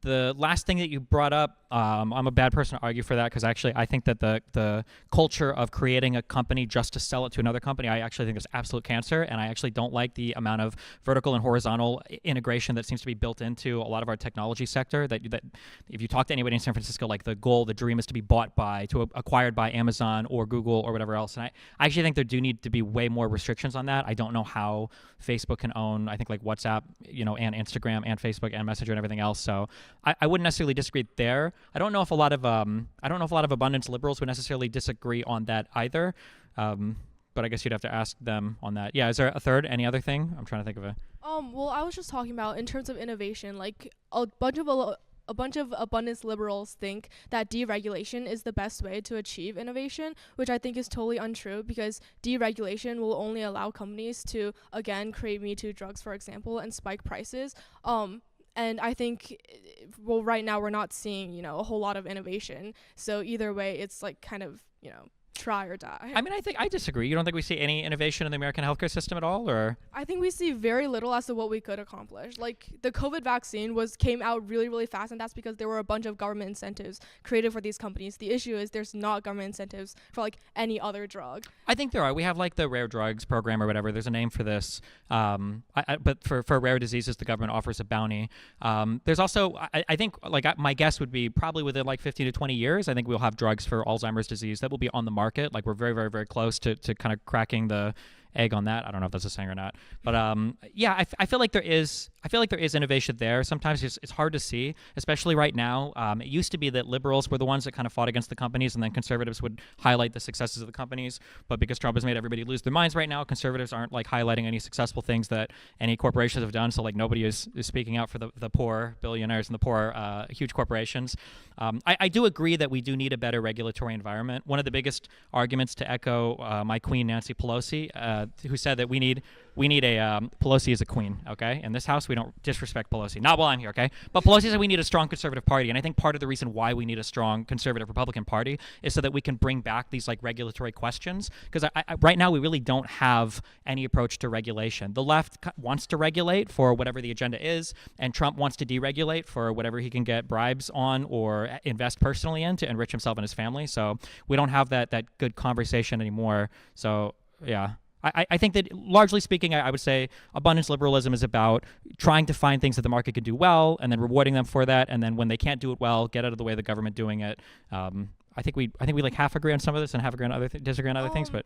The last thing that you brought up, I'm a bad person to argue for that, because actually I think that the culture of creating a company just to sell it to another company, I actually think is absolute cancer, and I actually don't like the amount of vertical and horizontal integration that seems to be built into a lot of our technology sector. That if you talk to anybody in San Francisco, like the goal, the dream is to be acquired by Amazon or Google or whatever else. And I actually think there do need to be way more restrictions on that. I don't know how Facebook can own, I think, like WhatsApp, and Instagram and Facebook and Messenger and everything else. So I wouldn't necessarily disagree there. I don't know if a lot of abundance liberals would necessarily disagree on that either. But I guess you'd have to ask them on that. Yeah, is there a third? Any other thing? I'm trying to think of a. Well, I was just talking about in terms of innovation, like a bunch of abundance liberals think that deregulation is the best way to achieve innovation, which I think is totally untrue, because deregulation will only allow companies to, again, create Me Too drugs, for example, and spike prices. And I think, well, right now we're not seeing, a whole lot of innovation. So either way, it's like kind of, try or die. I mean, I disagree. You don't think we see any innovation in the American healthcare system at all, or? I think we see very little as to what we could accomplish. Like, the COVID vaccine came out really, really fast, and that's because there were a bunch of government incentives created for these companies. The issue is there's not government incentives for, like, any other drug. I think there are. We have, like, the rare drugs program or whatever. There's a name for this. But for rare diseases, the government offers a bounty. There's also, I think, like, my guess would be probably within, like, 15 to 20 years, I think we'll have drugs for Alzheimer's disease that will be on the market. Like, we're very, very, very close to kind of cracking the egg on that. I don't know if that's a saying or not, but yeah, I feel like there is innovation there. Sometimes it's hard to see, especially right now. It used to be that liberals were the ones that kind of fought against the companies, and then conservatives would highlight the successes of the companies. But because Trump has made everybody lose their minds right now, conservatives aren't like highlighting any successful things that any corporations have done. So like nobody is speaking out for the poor billionaires and the poor huge corporations. I do agree that we do need a better regulatory environment. One of the biggest arguments, to echo my queen Nancy Pelosi, who said that we need a Pelosi is a queen, okay? In this house, we don't disrespect Pelosi. Not while I'm here, okay? But Pelosi said we need a strong conservative party, and I think part of the reason why we need a strong conservative Republican party is so that we can bring back these like regulatory questions. Because right now we really don't have any approach to regulation. The left wants to regulate for whatever the agenda is, and Trump wants to deregulate for whatever he can get bribes on or invest personally in to enrich himself and his family. So we don't have that good conversation anymore. So yeah. I think that, largely speaking, I would say abundance liberalism is about trying to find things that the market can do well and then rewarding them for that. And then when they can't do it well, get out of the way of the government doing it. I think we like half agree on some of this and half agree on other disagree on other things. But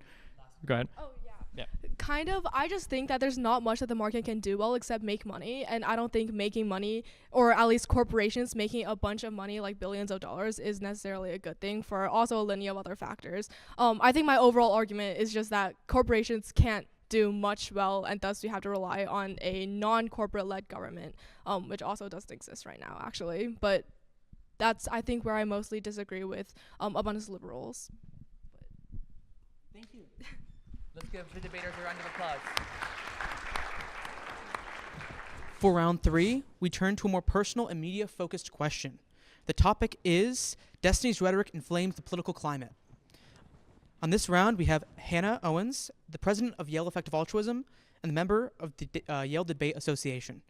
go ahead. Oh, yeah. Yeah. Kind of. I just think that there's not much that the market can do well except make money. And I don't think making money, or at least corporations making a bunch of money, like billions of dollars, is necessarily a good thing for also a lineage of other factors. I think my overall argument is just that corporations can't do much well, and thus we have to rely on a non-corporate led government, which also doesn't exist right now, actually. But that's, I think, where I mostly disagree with abundance liberals. Thank you. Let's give the debaters a round of applause. For round 3, we turn to a more personal and media-focused question. The topic is Destiny's Rhetoric inflames the political climate. On this round, we have Hannah Owens, the president of Yale Effective Altruism and the member of the Yale Debate Association.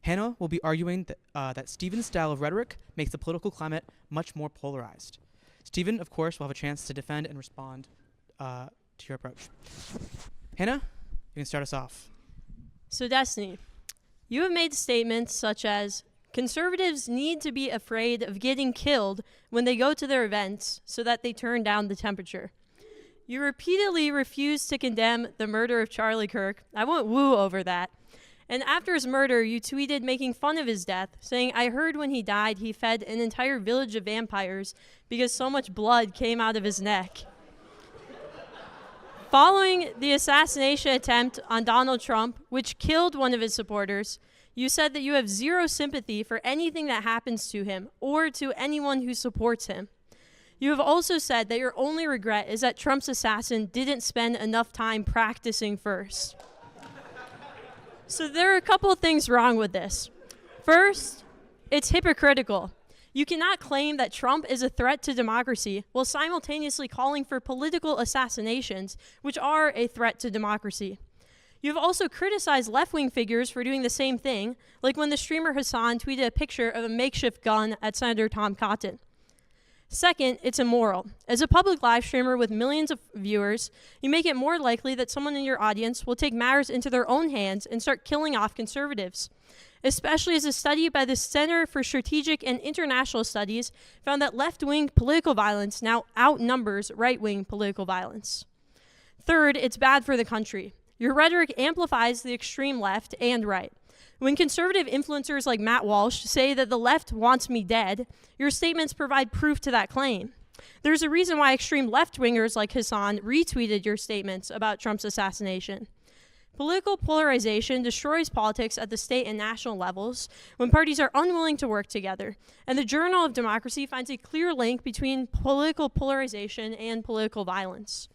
Hannah will be arguing that Stephen's style of rhetoric makes the political climate much more polarized. Stephen, of course, will have a chance to defend and respond to your approach. Hannah, you can start us off. So, Destiny, you have made statements such as, conservatives need to be afraid of getting killed when they go to their events so that they turn down the temperature. You repeatedly refused to condemn the murder of Charlie Kirk. I won't woo over that. And after his murder, you tweeted making fun of his death, saying, I heard when he died he fed an entire village of vampires because so much blood came out of his neck. Following the assassination attempt on Donald Trump, which killed one of his supporters, you said that you have zero sympathy for anything that happens to him or to anyone who supports him. You have also said that your only regret is that Trump's assassin didn't spend enough time practicing first. So there are a couple of things wrong with this. First, it's hypocritical. You cannot claim that Trump is a threat to democracy while simultaneously calling for political assassinations, which are a threat to democracy. You have also criticized left-wing figures for doing the same thing, like when the streamer Hassan tweeted a picture of a makeshift gun at Senator Tom Cotton. Second, it's immoral. As a public live streamer with millions of viewers, you make it more likely that someone in your audience will take matters into their own hands and start killing off conservatives, especially as a study by the Center for Strategic and International Studies found that left-wing political violence now outnumbers right-wing political violence. Third, it's bad for the country. Your rhetoric amplifies the extreme left and right. When conservative influencers like Matt Walsh say that the left wants me dead, your statements provide proof to that claim. There's a reason why extreme left-wingers like Hassan retweeted your statements about Trump's assassination. Political polarization destroys politics at the state and national levels when parties are unwilling to work together, and the Journal of Democracy finds a clear link between political polarization and political violence.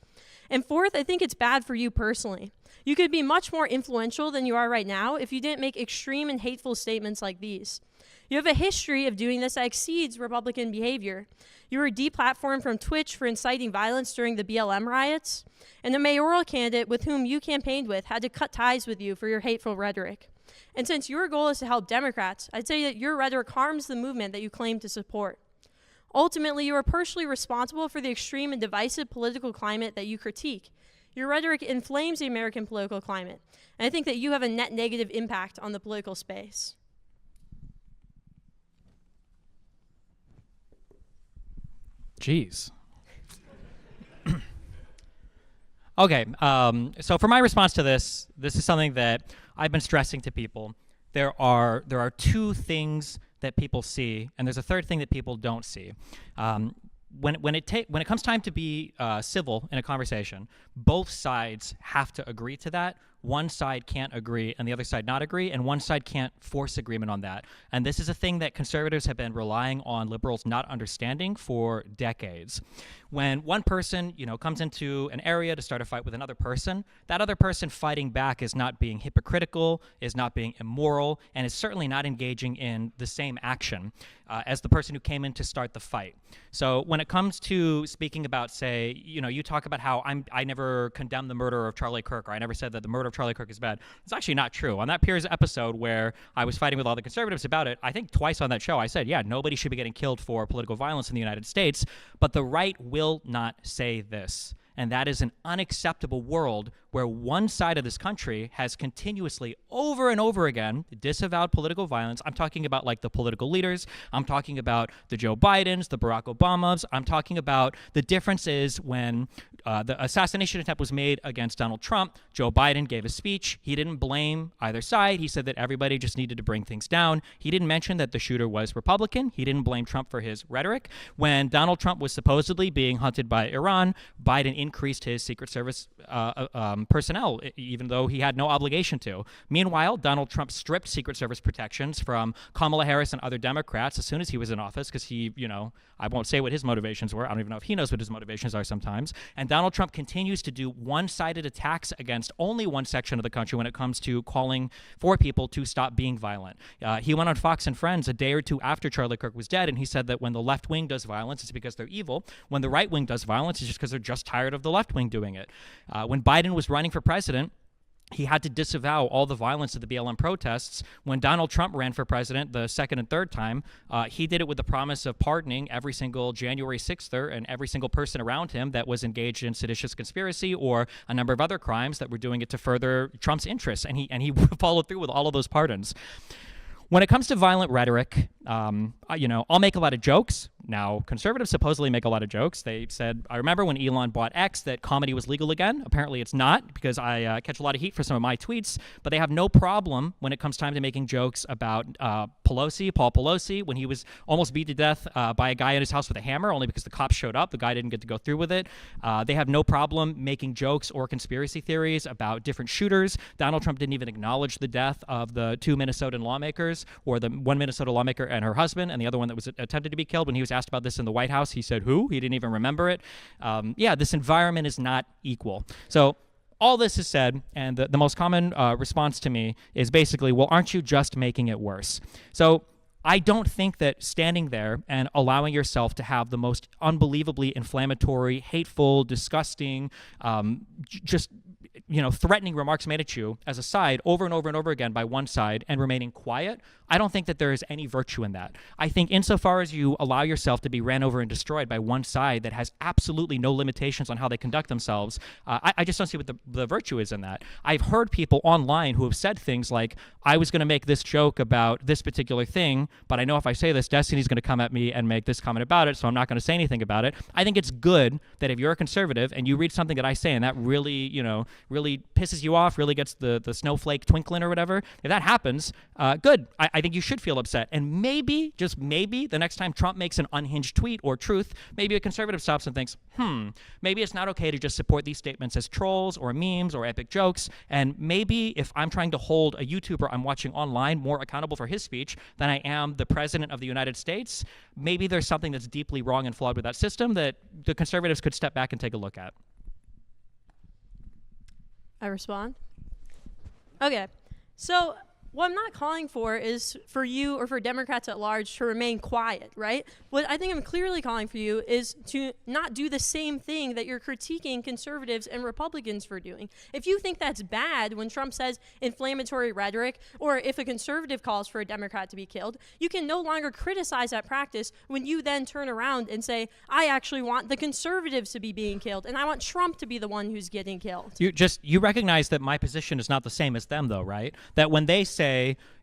And fourth, I think it's bad for you personally. You could be much more influential than you are right now if you didn't make extreme and hateful statements like these. You have a history of doing this that exceeds Republican behavior. You were deplatformed from Twitch for inciting violence during the BLM riots, and the mayoral candidate with whom you campaigned with had to cut ties with you for your hateful rhetoric. And since your goal is to help Democrats, I'd say that your rhetoric harms the movement that you claim to support. Ultimately, you are personally responsible for the extreme and divisive political climate that you critique. Your rhetoric inflames the American political climate, and I think that you have a net negative impact on the political space. Jeez. Okay, so for my response to this is something that I've been stressing to people. There are two things that people see, and there's a third thing that people don't see. When it comes time to be civil in a conversation, both sides have to agree to that. One side can't agree and the other side not agree, and one side can't force agreement on that. And this is a thing that conservatives have been relying on liberals not understanding for decades. When one person, comes into an area to start a fight with another person, that other person fighting back is not being hypocritical, is not being immoral, and is certainly not engaging in the same action as the person who came in to start the fight. So when it comes to speaking about, say, you talk about how I never condemned the murder of Charlie Kirk, or I never said that the murder of Charlie Kirk is bad. It's actually not true. On that Piers episode where I was fighting with all the conservatives about it, I think twice on that show I said, yeah, nobody should be getting killed for political violence in the United States, but the right will not say this. And that is an unacceptable world where one side of this country has continuously, over and over again, disavowed political violence. I'm talking about like the political leaders. I'm talking about the Joe Bidens, the Barack Obamas. I'm talking about the difference is when the assassination attempt was made against Donald Trump, Joe Biden gave a speech. He didn't blame either side. He said that everybody just needed to bring things down. He didn't mention that the shooter was Republican. He didn't blame Trump for his rhetoric. When Donald Trump was supposedly being hunted by Iran, Biden increased his Secret Service personnel, even though he had no obligation to. Meanwhile, Donald Trump stripped Secret Service protections from Kamala Harris and other Democrats as soon as he was in office because he, I won't say what his motivations were. I don't even know if he knows what his motivations are sometimes. And Donald Trump continues to do one-sided attacks against only one section of the country when it comes to calling for people to stop being violent. He went on Fox and Friends a day or two after Charlie Kirk was dead, and he said that when the left wing does violence, it's because they're evil. When the right wing does violence, it's just because they're just tired of the left wing doing it. When Biden was running for president, he had to disavow all the violence of the BLM protests. When Donald Trump ran for president the second and third time, he did it with the promise of pardoning every single January 6ther and every single person around him that was engaged in seditious conspiracy or a number of other crimes that were doing it to further Trump's interests. And he followed through with all of those pardons. When it comes to violent rhetoric, I'll make a lot of jokes. Now, conservatives supposedly make a lot of jokes. They said, I remember when Elon bought X that comedy was legal again. Apparently it's not, because I catch a lot of heat for some of my tweets. But they have no problem when it comes time to making jokes about Paul Pelosi, when he was almost beat to death by a guy in his house with a hammer, only because the cops showed up. The guy didn't get to go through with it. They have no problem making jokes or conspiracy theories about different shooters. Donald Trump didn't even acknowledge the death of the 2 Minnesotan lawmakers, or the one Minnesota lawmaker and her husband, and the other one that was attempted to be killed. When he was asked about this in the White House, he said, who? He didn't even remember it. This environment is not equal. So all this is said, and the most common response to me is basically, well, aren't you just making it worse? So I don't think that standing there and allowing yourself to have the most unbelievably inflammatory, hateful, disgusting, threatening remarks made at you as a side over and over and over again by one side and remaining quiet, I don't think that there is any virtue in that. I think insofar as you allow yourself to be ran over and destroyed by one side that has absolutely no limitations on how they conduct themselves, I just don't see what the virtue is in that. I've heard people online who have said things like, I was going to make this joke about this particular thing, but I know if I say this, Destiny's going to come at me and make this comment about it, so I'm not going to say anything about it. I think it's good that if you're a conservative and you read something that I say and that really pisses you off, really gets the snowflake twinkling or whatever, if that happens, good. I think you should feel upset. And maybe, just maybe, the next time Trump makes an unhinged tweet or truth, maybe a conservative stops and thinks, maybe it's not okay to just support these statements as trolls or memes or epic jokes. And maybe if I'm trying to hold a YouTuber I'm watching online more accountable for his speech than I am the president of the United States, maybe there's something that's deeply wrong and flawed with that system that the conservatives could step back and take a look at. I respond? Okay. So what I'm not calling for is for you or for Democrats at large to remain quiet, right? What I think I'm clearly calling for you is to not do the same thing that you're critiquing conservatives and Republicans for doing. If you think that's bad when Trump says inflammatory rhetoric, or if a conservative calls for a Democrat to be killed, you can no longer criticize that practice when you then turn around and say, I actually want the conservatives to be being killed, and I want Trump to be the one who's getting killed. You recognize that my position is not the same as them, though, right? That when they say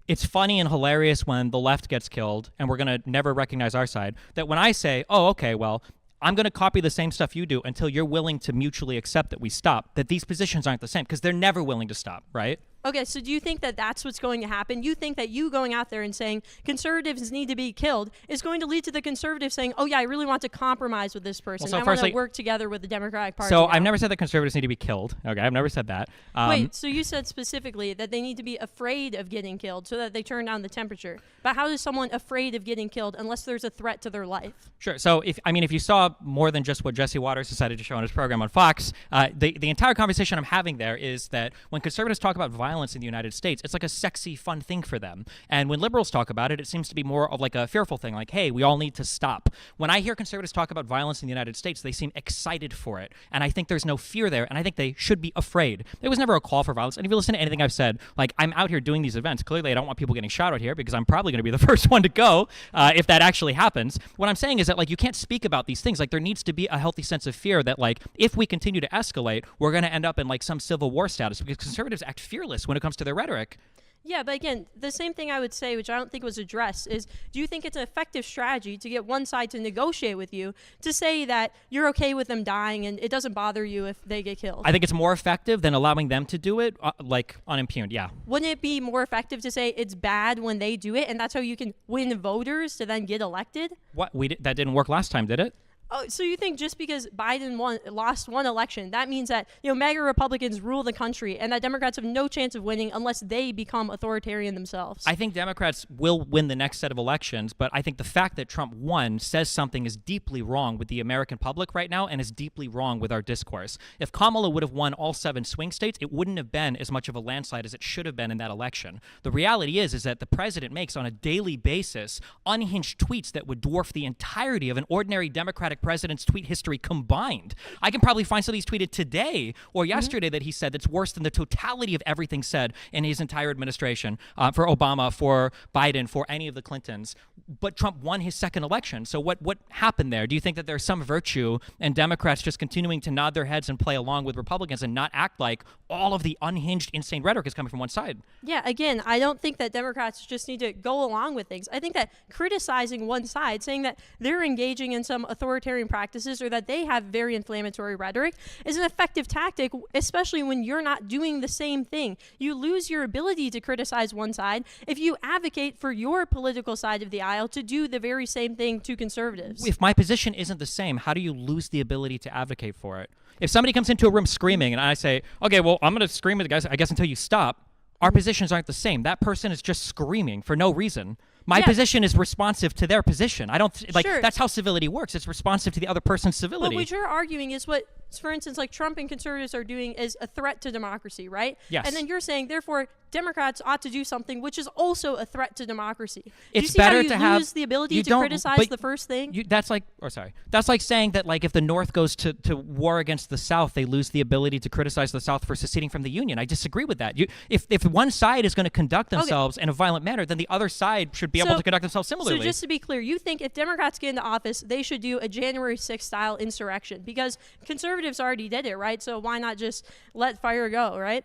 it's funny and hilarious when the left gets killed and we're going to never recognize our side, that when I say, oh, okay, well, I'm going to copy the same stuff you do until you're willing to mutually accept that we stop, that these positions aren't the same, because they're never willing to stop, right? Okay, so do you think that that's what's going to happen? You think that you going out there and saying conservatives need to be killed is going to lead to the conservatives saying, oh yeah, I really want to compromise with this person. I want to work together with the Democratic Party. So I've never said that conservatives need to be killed. Okay, I've never said that. Wait, so you said specifically that they need to be afraid of getting killed so that they turn down the temperature. But how is someone afraid of getting killed unless there's a threat to their life? Sure. So if you saw more than just what Jesse Waters decided to show on his program on Fox, the entire conversation I'm having there is that when conservatives talk about violence in the United States, it's like a sexy, fun thing for them. And when liberals talk about it, it seems to be more of like a fearful thing, like, hey, we all need to stop. When I hear conservatives talk about violence in the United States, they seem excited for it. And I think there's no fear there, and I think they should be afraid. There was never a call for violence. And if you listen to anything I've said, like, I'm out here doing these events. Clearly, I don't want people getting shot at here because I'm probably going to be the first one to go if that actually happens. What I'm saying is that, like, you can't speak about these things. Like, there needs to be a healthy sense of fear that, like, if we continue to escalate, we're going to end up in, like, some civil war status because conservatives act fearless when it comes to their rhetoric. Yeah, but again, the same thing I would say, which I don't think was addressed, is do you think it's an effective strategy to get one side to negotiate with you to say that you're okay with them dying and it doesn't bother you if they get killed? I think it's more effective than allowing them to do it, like, unimpugned, yeah. Wouldn't it be more effective to say it's bad when they do it and that's how you can win voters to then get elected? That didn't work last time, did it? Oh, so you think just because Biden lost one election, that means that MAGA Republicans rule the country and that Democrats have no chance of winning unless they become authoritarian themselves? I think Democrats will win the next set of elections, but I think the fact that Trump won says something is deeply wrong with the American public right now and is deeply wrong with our discourse. If Kamala would have won all 7 swing states, it wouldn't have been as much of a landslide as it should have been in that election. The reality is that the president makes on a daily basis unhinged tweets that would dwarf the entirety of an ordinary Democratic Democratic president's tweet history combined. I can probably find something he's tweeted today or yesterday that he said that's worse than the totality of everything said in his entire administration, for Obama, for Biden, for any of the Clintons. But Trump won his second election. So what happened there? Do you think that there's some virtue in Democrats just continuing to nod their heads and play along with Republicans and not act like all of the unhinged, insane rhetoric is coming from one side? Yeah, again, I don't think that Democrats just need to go along with things. I think that criticizing one side, saying that they're engaging in some authoritarian practices or that they have very inflammatory rhetoric, is an effective tactic, especially when you're not doing the same thing. You lose your ability to criticize one side if you advocate for your political side of the aisle to do the very same thing to conservatives. If my position isn't the same, how do you lose the ability to advocate for it? If somebody comes into a room screaming and I say, okay, well, I'm going to scream at the guys, I guess, until you stop, our positions aren't the same. That person is just screaming for no reason. My position is responsive to their position. I don't Sure. That's how civility works. It's responsive to the other person's civility. But what you're arguing is what, for instance, like Trump and conservatives are doing is a threat to democracy, right? Yes. And then you're saying, therefore, Democrats ought to do something which is also a threat to democracy. Do It's you see better how you to have lose the ability you to don't- criticize but the first thing? That's like saying that like if the North goes to war against the South, they lose the ability to criticize the South for seceding from the Union. I disagree with that. If one side is going to conduct themselves in a violent manner, then the other side should be able to conduct themselves similarly. So just to be clear, you think if Democrats get into office, they should do a January 6th style insurrection because conservatives already did it, right? So why not just let fire go, right?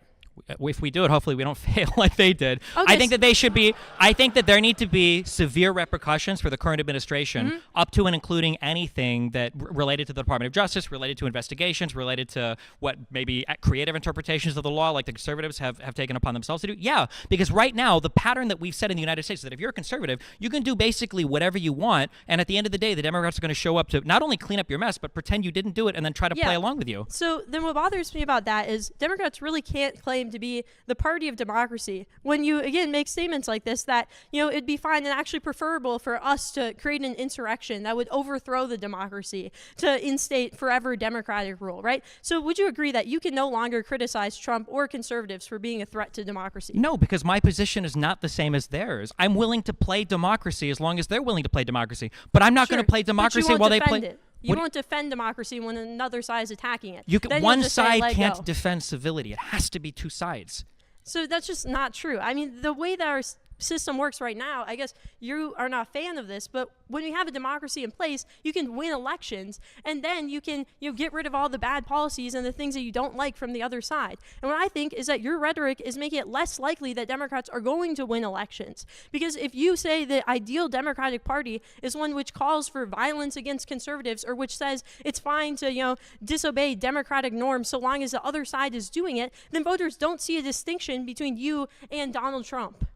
If we do it, hopefully we don't fail like they did. Okay, I think that they should be. I think that there need to be severe repercussions for the current administration, up to and including anything that related to the Department of Justice, related to investigations, related to what maybe creative interpretations of the law, like the conservatives have taken upon themselves to do. Yeah, because right now the pattern that we've set in the United States is that if you're a conservative, you can do basically whatever you want, and at the end of the day, the Democrats are going to show up to not only clean up your mess, but pretend you didn't do it and then try to play along with you. So then what bothers me about that is Democrats really can't claim to be the party of democracy when you, again, make statements like this that, it'd be fine and actually preferable for us to create an insurrection that would overthrow the democracy to instate forever democratic rule, right? So would you agree that you can no longer criticize Trump or conservatives for being a threat to democracy? No, because my position is not the same as theirs. I'm willing to play democracy as long as they're willing to play democracy. But I'm not going to play democracy while they play. It. You won't defend democracy when another side is attacking it. One side can't defend civility. It has to be two sides. So that's just not true. I mean, the way that our system works right now, I guess you are not a fan of this, but when we have a democracy in place, you can win elections, and then you can get rid of all the bad policies and the things that you don't like from the other side. And what I think is that your rhetoric is making it less likely that Democrats are going to win elections. Because if you say the ideal Democratic Party is one which calls for violence against conservatives or which says it's fine to, disobey democratic norms so long as the other side is doing it, then voters don't see a distinction between you and Donald Trump.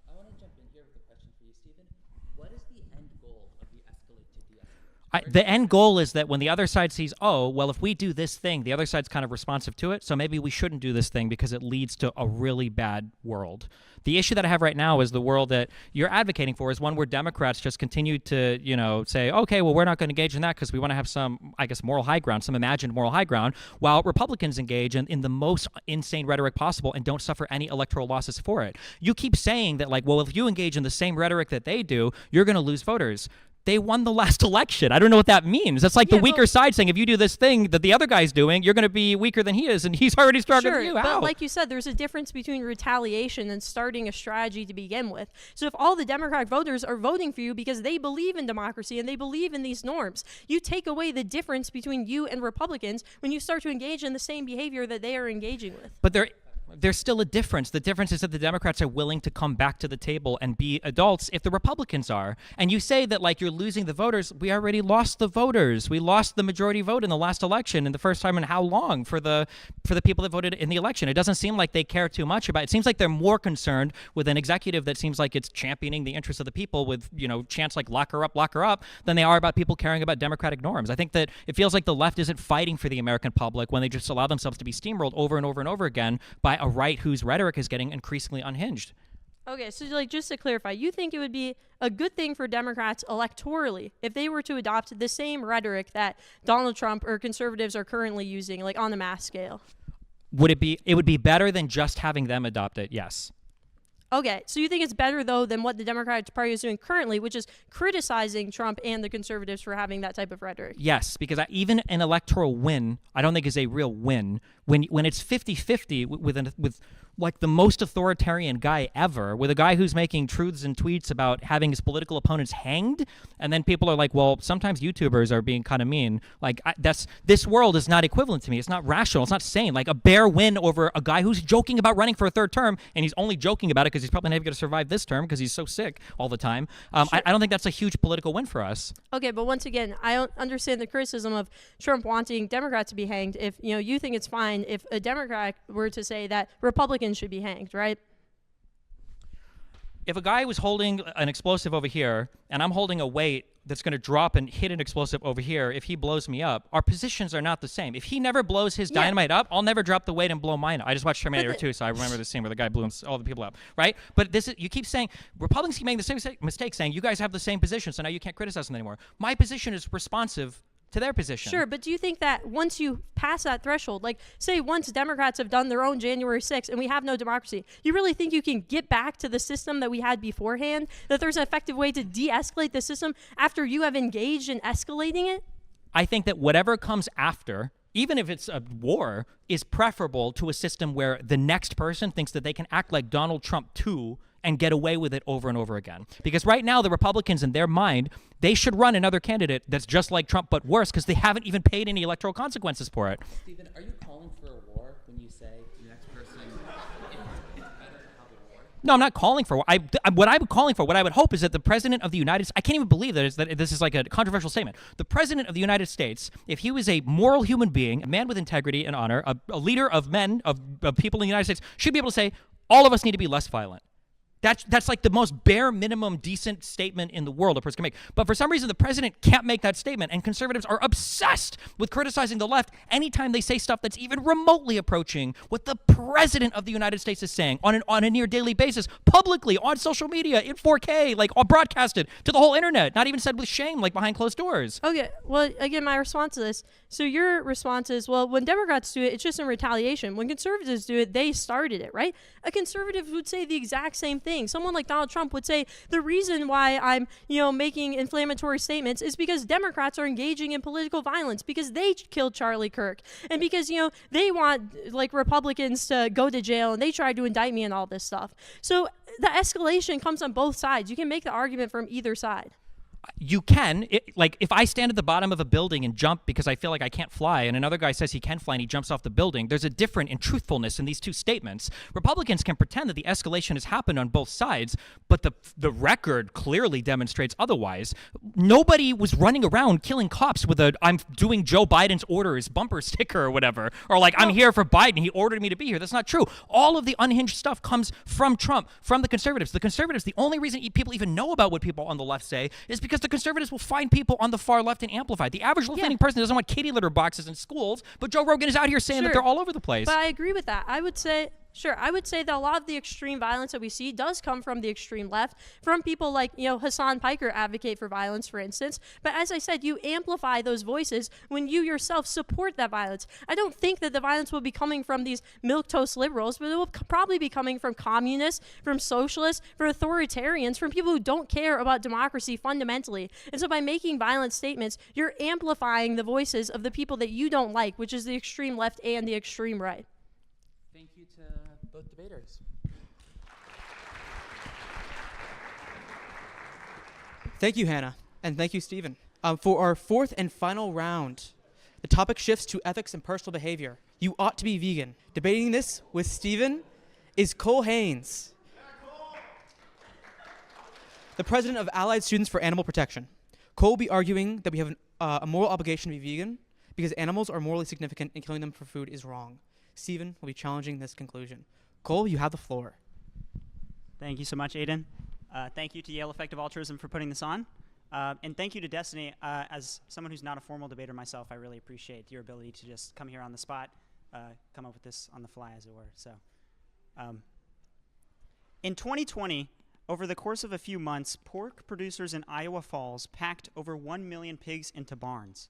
I want to jump in here with a question for you, Stephen. What is the end goal of the escalate to de-escalate? The end goal is that when the other side sees, oh, well, if we do this thing, the other side's kind of responsive to it, so maybe we shouldn't do this thing because it leads to a really bad world. The issue that I have right now is the world that you're advocating for is one where Democrats just continue to, say, okay, well, we're not going to engage in that because we want to have some, I guess, moral high ground, some imagined moral high ground, while Republicans engage in the most insane rhetoric possible and don't suffer any electoral losses for it. You keep saying that, like, well, if you engage in the same rhetoric that they do, you're going to lose voters. They won the last election. I don't know what that means. That's like the weaker side saying, if you do this thing that the other guy's doing, you're going to be weaker than he is, and he's already stronger than you. How? But like you said, there's a difference between retaliation and starting a strategy to begin with. So if all the Democratic voters are voting for you because they believe in democracy and they believe in these norms, you take away the difference between you and Republicans when you start to engage in the same behavior that they are engaging with. But there's still a difference. The difference is that the Democrats are willing to come back to the table and be adults if the Republicans are. And you say that, like, you're losing the voters. We already lost the voters. We lost the majority vote in the last election, and the first time in how long for the people that voted in the election. It doesn't seem like they care too much about it. It seems like they're more concerned with an executive that seems like it's championing the interests of the people with, chants like lock her up, than they are about people caring about democratic norms. I think that it feels like the left isn't fighting for the American public when they just allow themselves to be steamrolled over and over and over again by a right whose rhetoric is getting increasingly unhinged. Okay, so just to clarify, you think it would be a good thing for Democrats electorally if they were to adopt the same rhetoric that Donald Trump or conservatives are currently using, like on the mass scale? It would be better than just having them adopt it, yes. Okay, so you think it's better, though, than what the Democratic Party is doing currently, which is criticizing Trump and the conservatives for having that type of rhetoric? Yes, because even an electoral win, I don't think is a real win. When it's 50-50 with like the most authoritarian guy ever, with a guy who's making truths and tweets about having his political opponents hanged, and then people are like, well, sometimes YouTubers are being kind of mean. Like, this world is not equivalent to me. It's not rational. It's not sane. Like, a bare win over a guy who's joking about running for a third term, and he's only joking about it because he's probably never going to survive this term because he's so sick all the time. I don't think that's a huge political win for us. Okay, but once again, I don't understand the criticism of Trump wanting Democrats to be hanged. If you think it's fine if a Democrat were to say that Republicans should be hanged, right? If a guy was holding an explosive over here and I'm holding a weight that's going to drop and hit an explosive over here, if he blows me up, our positions are not the same. If he never blows his dynamite up, I'll never drop the weight and blow mine up. I just watched Terminator 2, so I remember the scene where the guy blew all the people up, right? But you keep saying, Republicans keep making the same mistake saying, you guys have the same position, so now you can't criticize them anymore. My position is responsive to their position. Sure, but do you think that once you pass that threshold, like say once Democrats have done their own January 6th and we have no democracy, you really think you can get back to the system that we had beforehand? That there's an effective way to de-escalate the system after you have engaged in escalating it? I think that whatever comes after, even if it's a war, is preferable to a system where the next person thinks that they can act like Donald Trump too and get away with it over and over again. Because right now, the Republicans, in their mind, they should run another candidate that's just like Trump but worse because they haven't even paid any electoral consequences for it. Stephen, are you calling for a war when you say the next person it's better to have a war? No, I'm not calling for war. What I'm calling for, what I would hope is that the President of the United States, I can't even believe that this is like a controversial statement. The President of the United States, if he was a moral human being, a man with integrity and honor, a leader of men, of people in the United States, should be able to say, all of us need to be less violent. That's like the most bare minimum decent statement in the world a person can make. But for some reason, the president can't make that statement, and conservatives are obsessed with criticizing the left anytime they say stuff that's even remotely approaching what the president of the United States is saying on a near daily basis, publicly, on social media, in 4K, like broadcasted to the whole internet, not even said with shame, like behind closed doors. Okay, well, again, my response to this, so your response is, well, when Democrats do it, it's just in retaliation. When conservatives do it, they started it, right? A conservative would say the exact same thing. Someone like Donald Trump would say the reason why I'm, making inflammatory statements is because Democrats are engaging in political violence because they killed Charlie Kirk and because, they want like Republicans to go to jail and they tried to indict me and all this stuff. So the escalation comes on both sides. You can make the argument from either side. You can, like if I stand at the bottom of a building and jump because I feel like I can't fly and another guy says he can fly and he jumps off the building, there's a difference in truthfulness in these two statements. Republicans can pretend that the escalation has happened on both sides, but the record clearly demonstrates otherwise. Nobody was running around killing cops with I'm doing Joe Biden's orders bumper sticker or whatever, or like I'm here for Biden, he ordered me to be here. That's not true. All of the unhinged stuff comes from Trump, from the conservatives. The conservatives, the only reason people even know about what people on the left say is because the conservatives will find people on the far left and amplify it. The average left-leaning person doesn't want kitty litter boxes in schools, but Joe Rogan is out here saying that they're all over the place. But I agree with that. I would say that a lot of the extreme violence that we see does come from the extreme left, from people like, Hassan Piker advocate for violence, for instance. But as I said, you amplify those voices when you yourself support that violence. I don't think that the violence will be coming from these milquetoast liberals, but it will probably be coming from communists, from socialists, from authoritarians, from people who don't care about democracy fundamentally. And so by making violent statements, you're amplifying the voices of the people that you don't like, which is the extreme left and the extreme right. Thank you to both debaters. Thank you, Hannah, and thank you, Stephen. For our fourth and final round, the topic shifts to ethics and personal behavior. You ought to be vegan. Debating this with Stephen is Cole Haynes, the president of Allied Students for Animal Protection. Cole will be arguing that we have a moral obligation to be vegan because animals are morally significant and killing them for food is wrong. Stephen will be challenging this conclusion. Cole, you have the floor. Thank you so much, Aiden. Thank you to Yale Effective Altruism for putting this on. And thank you to Destiny. As someone who's not a formal debater myself, I really appreciate your ability to just come here on the spot, come up with this on the fly, as it were. So, in 2020, over the course of a few months, pork producers in Iowa Falls packed over 1 million pigs into barns.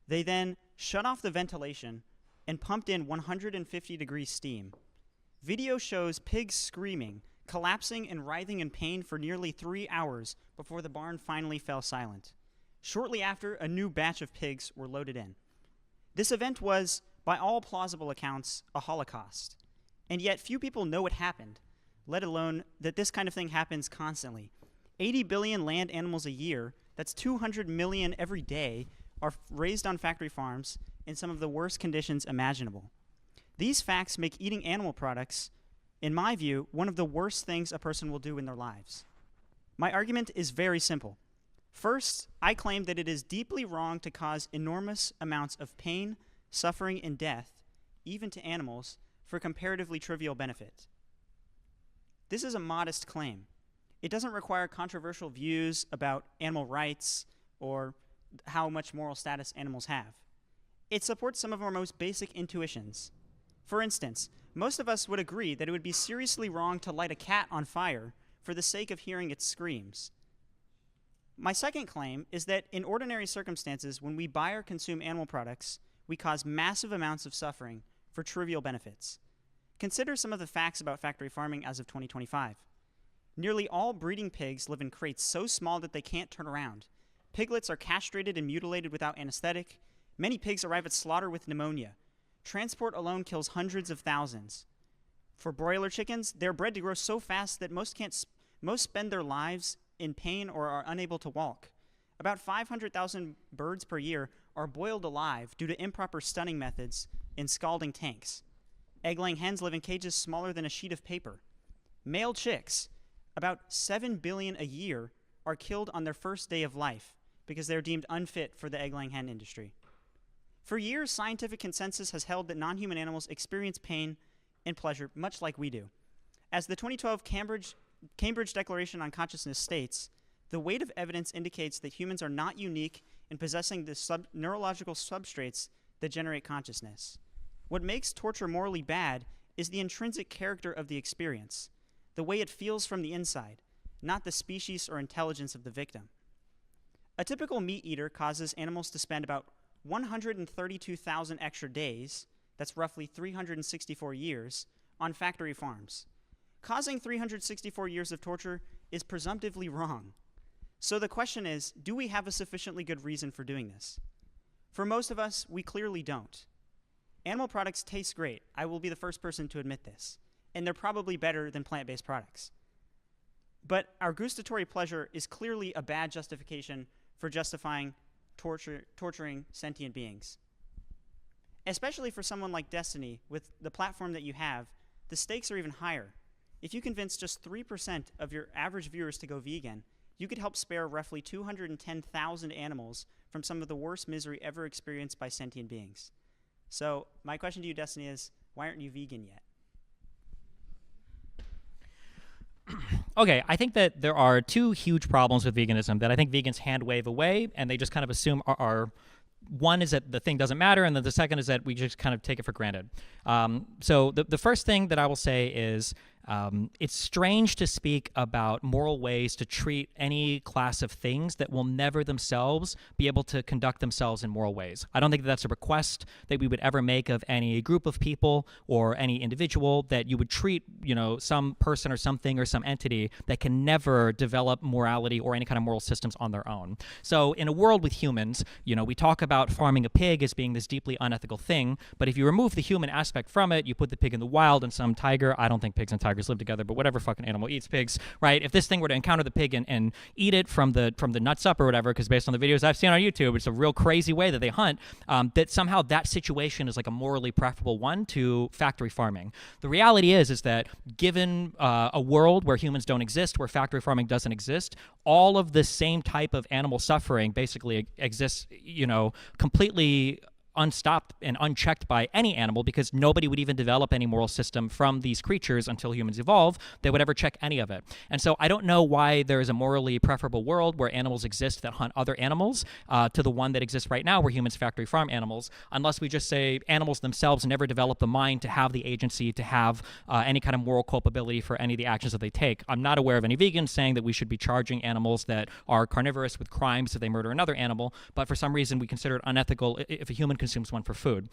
They then shut off the ventilation and pumped in 150-degree steam. Video shows pigs screaming, collapsing and writhing in pain for nearly 3 hours before the barn finally fell silent. Shortly after, a new batch of pigs were loaded in. This event was, by all plausible accounts, a holocaust. And yet few people know what happened, let alone that this kind of thing happens constantly. 80 billion land animals a year, that's 200 million every day, are raised on factory farms in some of the worst conditions imaginable. These facts make eating animal products, in my view, one of the worst things a person will do in their lives. My argument is very simple. First, I claim that it is deeply wrong to cause enormous amounts of pain, suffering, and death, even to animals, for comparatively trivial benefit. This is a modest claim. It doesn't require controversial views about animal rights or how much moral status animals have. It supports some of our most basic intuitions. For instance, most of us would agree that it would be seriously wrong to light a cat on fire for the sake of hearing its screams. My second claim is that in ordinary circumstances, when we buy or consume animal products, we cause massive amounts of suffering for trivial benefits. Consider some of the facts about factory farming as of 2025. Nearly all breeding pigs live in crates so small that they can't turn around. Piglets are castrated and mutilated without anesthetic. Many pigs arrive at slaughter with pneumonia. Transport alone kills hundreds of thousands. For broiler chickens, they're bred to grow so fast that most spend their lives in pain or are unable to walk. About 500,000 birds per year are boiled alive due to improper stunning methods in scalding tanks. Egg-laying hens live in cages smaller than a sheet of paper. Male chicks, about 7 billion a year, are killed on their first day of life because they're deemed unfit for the egg-laying hen industry. For years, scientific consensus has held that non-human animals experience pain and pleasure much like we do. As the 2012 Cambridge Declaration on Consciousness states, the weight of evidence indicates that humans are not unique in possessing the neurological substrates that generate consciousness. What makes torture morally bad is the intrinsic character of the experience, the way it feels from the inside, not the species or intelligence of the victim. A typical meat eater causes animals to spend about 132,000 extra days, that's roughly 364 years, on factory farms. Causing 364 years of torture is presumptively wrong. So the question is, do we have a sufficiently good reason for doing this? For most of us, we clearly don't. Animal products taste great. I will be the first person to admit this. And they're probably better than plant-based products. But our gustatory pleasure is clearly a bad justification for justifying torturing sentient beings. Especially for someone like Destiny, with the platform that you have, the stakes are even higher. If you convince just 3% of your average viewers to go vegan, you could help spare roughly 210,000 animals from some of the worst misery ever experienced by sentient beings. So my question to you, Destiny, is why aren't you vegan yet? Okay, I think that there are two huge problems with veganism that I think vegans hand wave away, and they just kind of assume are one is that the thing doesn't matter, and then the second is that we just kind of take it for granted. So the first thing that I will say is it's strange to speak about moral ways to treat any class of things that will never themselves be able to conduct themselves in moral ways. I don't think that that's a request that we would ever make of any group of people or any individual, that you would treat, some person or something or some entity that can never develop morality or any kind of moral systems on their own. So in a world with humans, we talk about farming a pig as being this deeply unethical thing, but if you remove the human aspect from it, you put the pig in the wild and some tiger, I don't think pigs and tigers live together, but whatever fucking animal eats pigs, right? If this thing were to encounter the pig and eat it from the nuts up or whatever, because based on the videos I've seen on YouTube, it's a real crazy way that they hunt, that somehow that situation is like a morally preferable one to factory farming. The reality is that given a world where humans don't exist, where factory farming doesn't exist, all of the same type of animal suffering basically exists, completely unstopped and unchecked by any animal, because nobody would even develop any moral system from these creatures until humans evolve that would ever check any of it. And so I don't know why there is a morally preferable world where animals exist that hunt other animals to the one that exists right now where humans factory farm animals, unless we just say animals themselves never develop the mind to have the agency to have any kind of moral culpability for any of the actions that they take. I'm not aware of any vegans saying that we should be charging animals that are carnivorous with crimes if they murder another animal, but for some reason we consider it unethical if a human consumes one for food.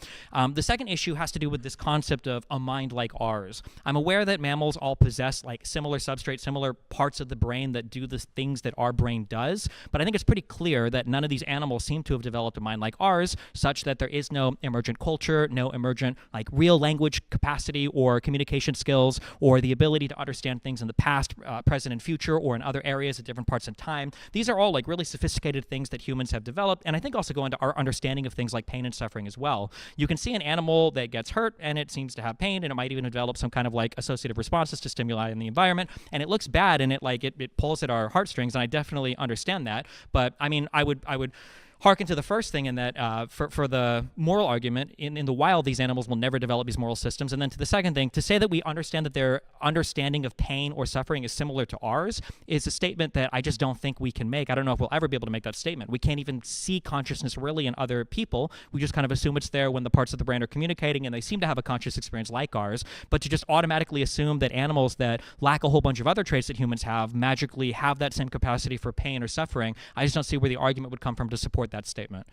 The second issue has to do with this concept of a mind like ours. I'm aware that mammals all possess like similar substrates, similar parts of the brain that do the things that our brain does, but I think it's pretty clear that none of these animals seem to have developed a mind like ours, such that there is no emergent culture, no emergent like real language capacity or communication skills, or the ability to understand things in the past, present, and future, or in other areas at different parts in time. These are all like really sophisticated things that humans have developed, and I think also go into our understanding of things like pain and suffering as well. You can see an animal that gets hurt and it seems to have pain, and it might even develop some kind of like associative responses to stimuli in the environment, and it looks bad, and it pulls at our heartstrings, and I definitely understand that. But I mean, I would hearken to the first thing in that for the moral argument, in the wild, these animals will never develop these moral systems. And then to the second thing, to say that we understand that their understanding of pain or suffering is similar to ours is a statement that I just don't think we can make. I don't know if we'll ever be able to make that statement. We can't even see consciousness really in other people. We just kind of assume it's there when the parts of the brain are communicating, and they seem to have a conscious experience like ours. But to just automatically assume that animals that lack a whole bunch of other traits that humans have magically have that same capacity for pain or suffering, I just don't see where the argument would come from to support that statement.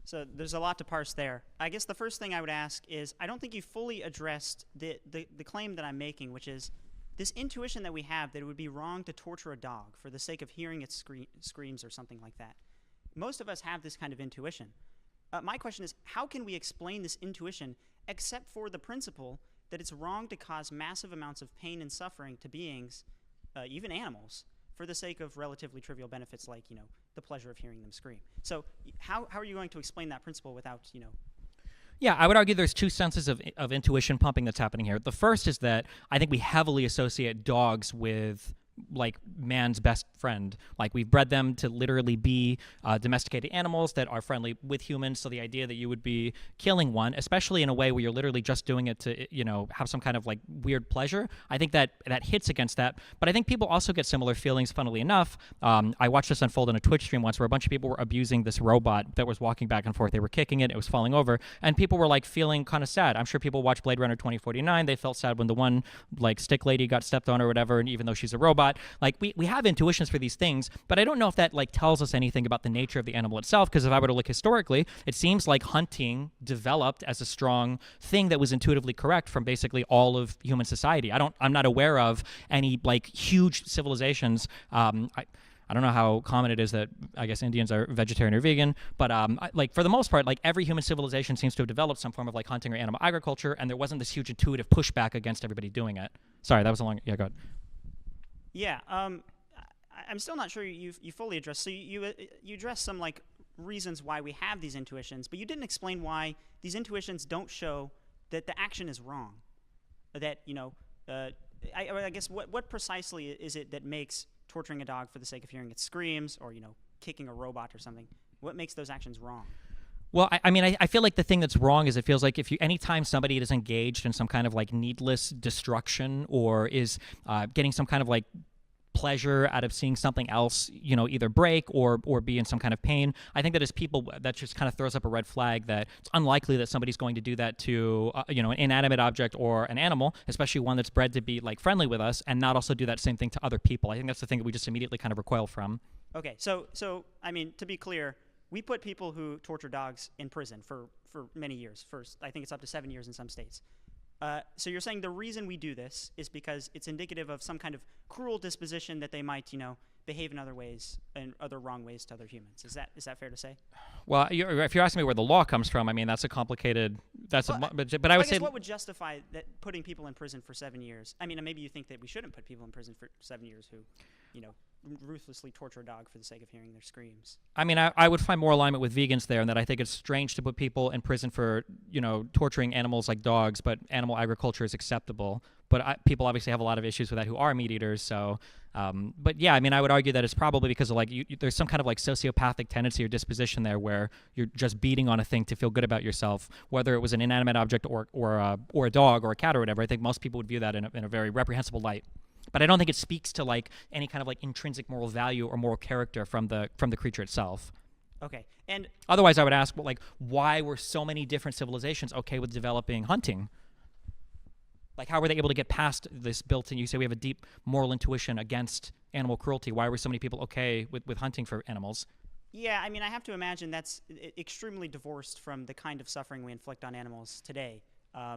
So there's a lot to parse there. I guess the first thing I would ask is, I don't think you fully addressed the claim that I'm making, which is this intuition that we have that it would be wrong to torture a dog for the sake of hearing its screams or something like that. Most of us have this kind of intuition. My question is, how can we explain this intuition except for the principle that it's wrong to cause massive amounts of pain and suffering to beings, even animals, for the sake of relatively trivial benefits like, the pleasure of hearing them scream? So how are you going to explain that principle without, Yeah, I would argue there's two senses of intuition pumping that's happening here. The first is that I think we heavily associate dogs with like man's best friend. Like, we've bred them to literally be domesticated animals that are friendly with humans. So the idea that you would be killing one, especially in a way where you're literally just doing it to, have some kind of like weird pleasure, I think that hits against that. But I think people also get similar feelings, funnily enough. I watched this unfold in a Twitch stream once where a bunch of people were abusing this robot that was walking back and forth. They were kicking it, it was falling over, and people were like feeling kind of sad. I'm sure people watched Blade Runner 2049. They felt sad when the one like stick lady got stepped on or whatever, and even though she's a robot, like we have intuitions for these things, but I don't know if that like tells us anything about the nature of the animal itself, because if I were to look historically, it seems like hunting developed as a strong thing that was intuitively correct from basically all of human society. I'm not aware of any like huge civilizations. I don't know how common it is that I guess Indians are vegetarian or vegan, but like for the most part, like every human civilization seems to have developed some form of like hunting or animal agriculture, and there wasn't this huge intuitive pushback against everybody doing it. Sorry, that was a long. Yeah, go ahead. Yeah, I'm still not sure you fully addressed. So you addressed some like reasons why we have these intuitions, but you didn't explain why these intuitions don't show that the action is wrong. That I guess what precisely is it that makes torturing a dog for the sake of hearing its screams, or kicking a robot or something? What makes those actions wrong? Well, I feel like the thing that's wrong is it feels like anytime somebody is engaged in some kind of like needless destruction, or is getting some kind of like pleasure out of seeing something else, either break or be in some kind of pain, I think that as people, that just kind of throws up a red flag that it's unlikely that somebody's going to do that to, an inanimate object or an animal, especially one that's bred to be like friendly with us, and not also do that same thing to other people. I think that's the thing that we just immediately kind of recoil from. Okay, so I mean, to be clear, we put people who torture dogs in prison for many years. First, I think it's up to 7 years in some states. So you're saying the reason we do this is because it's indicative of some kind of cruel disposition that they might, behave in other ways, and other wrong ways to other humans. Is that fair to say? Well, if you're asking me where the law comes from, I mean, that's a complicated. But I would say, what would justify that putting people in prison for 7 years? I mean, maybe you think that we shouldn't put people in prison for 7 years who, ruthlessly torture a dog for the sake of hearing their screams. I mean, I would find more alignment with vegans there, in that I think it's strange to put people in prison for, torturing animals like dogs, but animal agriculture is acceptable. But people obviously have a lot of issues with that who are meat eaters. So, but yeah, I mean, I would argue that it's probably because of like there's some kind of like sociopathic tendency or disposition there where you're just beating on a thing to feel good about yourself, whether it was an inanimate object or a dog or a cat or whatever. I think most people would view that in a very reprehensible light. But I don't think it speaks to like any kind of like intrinsic moral value or moral character from the creature itself. Okay, and otherwise, I would ask, well, like, why were so many different civilizations okay with developing hunting? Like, how were they able to get past this built-in? You say we have a deep moral intuition against animal cruelty. Why were so many people okay with hunting for animals? Yeah, I mean, I have to imagine that's extremely divorced from the kind of suffering we inflict on animals today. I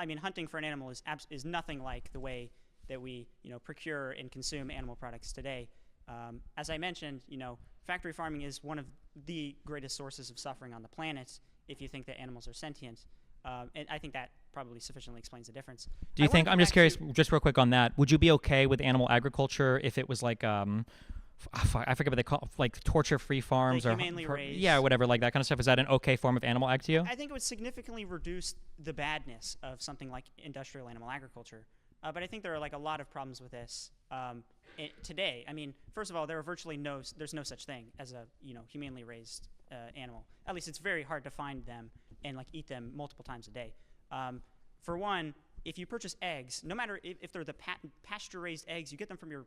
mean, hunting for an animal is nothing like the way that we, procure and consume animal products today. As I mentioned, factory farming is one of the greatest sources of suffering on the planet if you think that animals are sentient. And I think that probably sufficiently explains the difference. Do you think, I'm just curious, just real quick on that, would you be okay with animal agriculture if it was like, I forget what they call, like torture-free farms, like humanely raised. Yeah, whatever, like that kind of stuff. Is that an okay form of animal ag to you? I think it would significantly reduce the badness of something like industrial animal agriculture. But I think there are like a lot of problems with this today. I mean, first of all, there's no such thing as a humanely raised animal. At least it's very hard to find them and like eat them multiple times a day. For one, if you purchase eggs, no matter if they're the pasture-raised eggs, you get them from your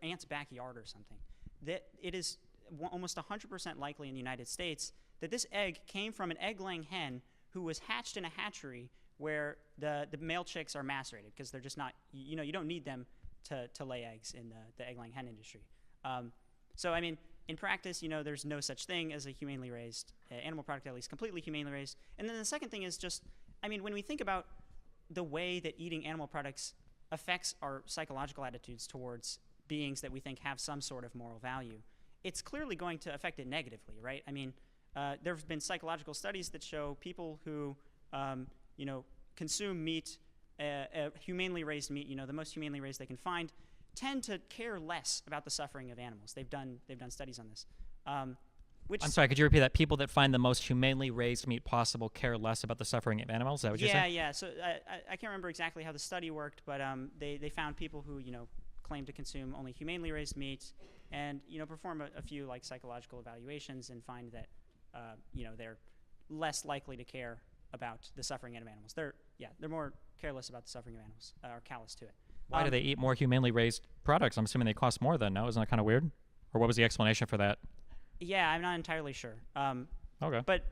aunt's backyard or something. That it is almost 100% likely in the United States that this egg came from an egg-laying hen who was hatched in a hatchery where the male chicks are macerated because they're just not, you don't need them to lay eggs in the egg-laying hen industry. So, I mean, in practice, there's no such thing as a humanely raised animal product, at least completely humanely raised. And then the second thing is just, I mean, when we think about the way that eating animal products affects our psychological attitudes towards beings that we think have some sort of moral value, it's clearly going to affect it negatively, right? I mean, there have been psychological studies that show people who, consume meat, humanely raised meat, the most humanely raised they can find, tend to care less about the suffering of animals. They've done studies on this. I'm sorry, could you repeat that? People that find the most humanely raised meat possible care less about the suffering of animals? Is that what you're saying? Yeah. So I can't remember exactly how the study worked, but they found people who claim to consume only humanely raised meat, and perform a few like psychological evaluations and find that they're less likely to care about the suffering of animals. They're more careless about the suffering of animals, or callous to it. Why do they eat more humanely raised products? I'm assuming they cost more then, no? Isn't that kind of weird? Or what was the explanation for that? Yeah, I'm not entirely sure. Okay. But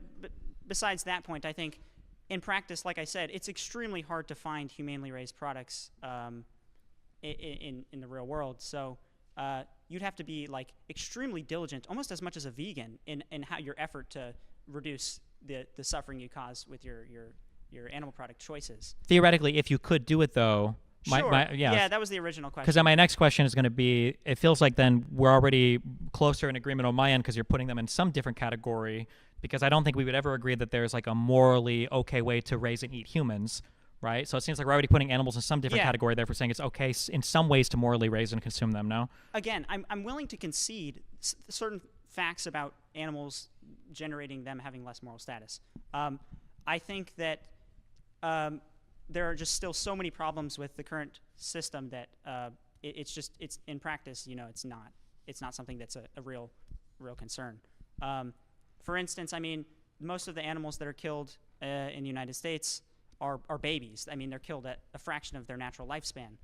besides that point, I think in practice, like I said, it's extremely hard to find humanely raised products in the real world. So you'd have to be like extremely diligent, almost as much as a vegan, in how your effort to reduce the suffering you cause with your animal product choices. Theoretically, if you could do it though. Sure. Yeah, that was the original question. Because then my next question is going to be, it feels like then we're already closer in agreement on my end because you're putting them in some different category, because I don't think we would ever agree that there's like a morally okay way to raise and eat humans, right? So it seems like we're already putting animals in some different category, therefore saying it's okay in some ways to morally raise and consume them, no? Again, I'm willing to concede certain facts about animals generating them having less moral status. I think that there are just still so many problems with the current system that it's in practice, it's not something that's a real concern. For instance, I mean, most of the animals that are killed in the United States are babies. I mean, they're killed at a fraction of their natural lifespan.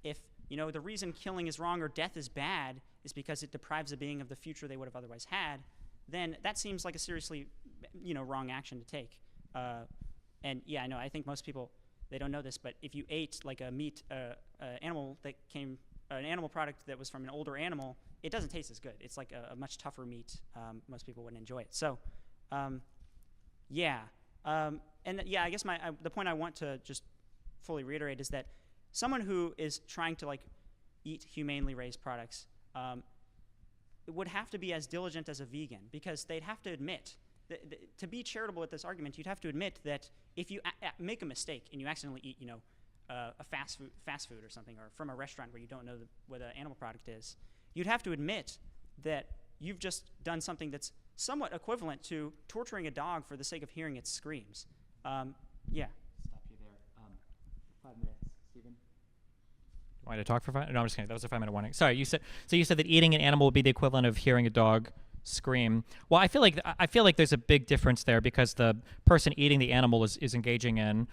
If the reason killing is wrong or death is bad is because it deprives a being of the future they would have otherwise had, then that seems like a seriously wrong action to take. And yeah, I know. I think most people, they don't know this, but if you ate like an animal product that was from an older animal, it doesn't taste as good. It's like a much tougher meat. Most people wouldn't enjoy it. So, I guess the point I want to just fully reiterate is that someone who is trying to like eat humanely raised products would have to be as diligent as a vegan, because they'd have to admit. To be charitable with this argument, you'd have to admit that if you make a mistake and you accidentally eat, a fast food or something, or from a restaurant where you don't know what an animal product is, you'd have to admit that you've just done something that's somewhat equivalent to torturing a dog for the sake of hearing its screams. Stop you there. 5 minutes, Stephen. Want to talk for 5? No, I'm just kidding. That was a 5-minute warning. Sorry, you said that eating an animal would be the equivalent of hearing a dog scream. Well, I feel like there's a big difference there, because the person eating the animal is engaging in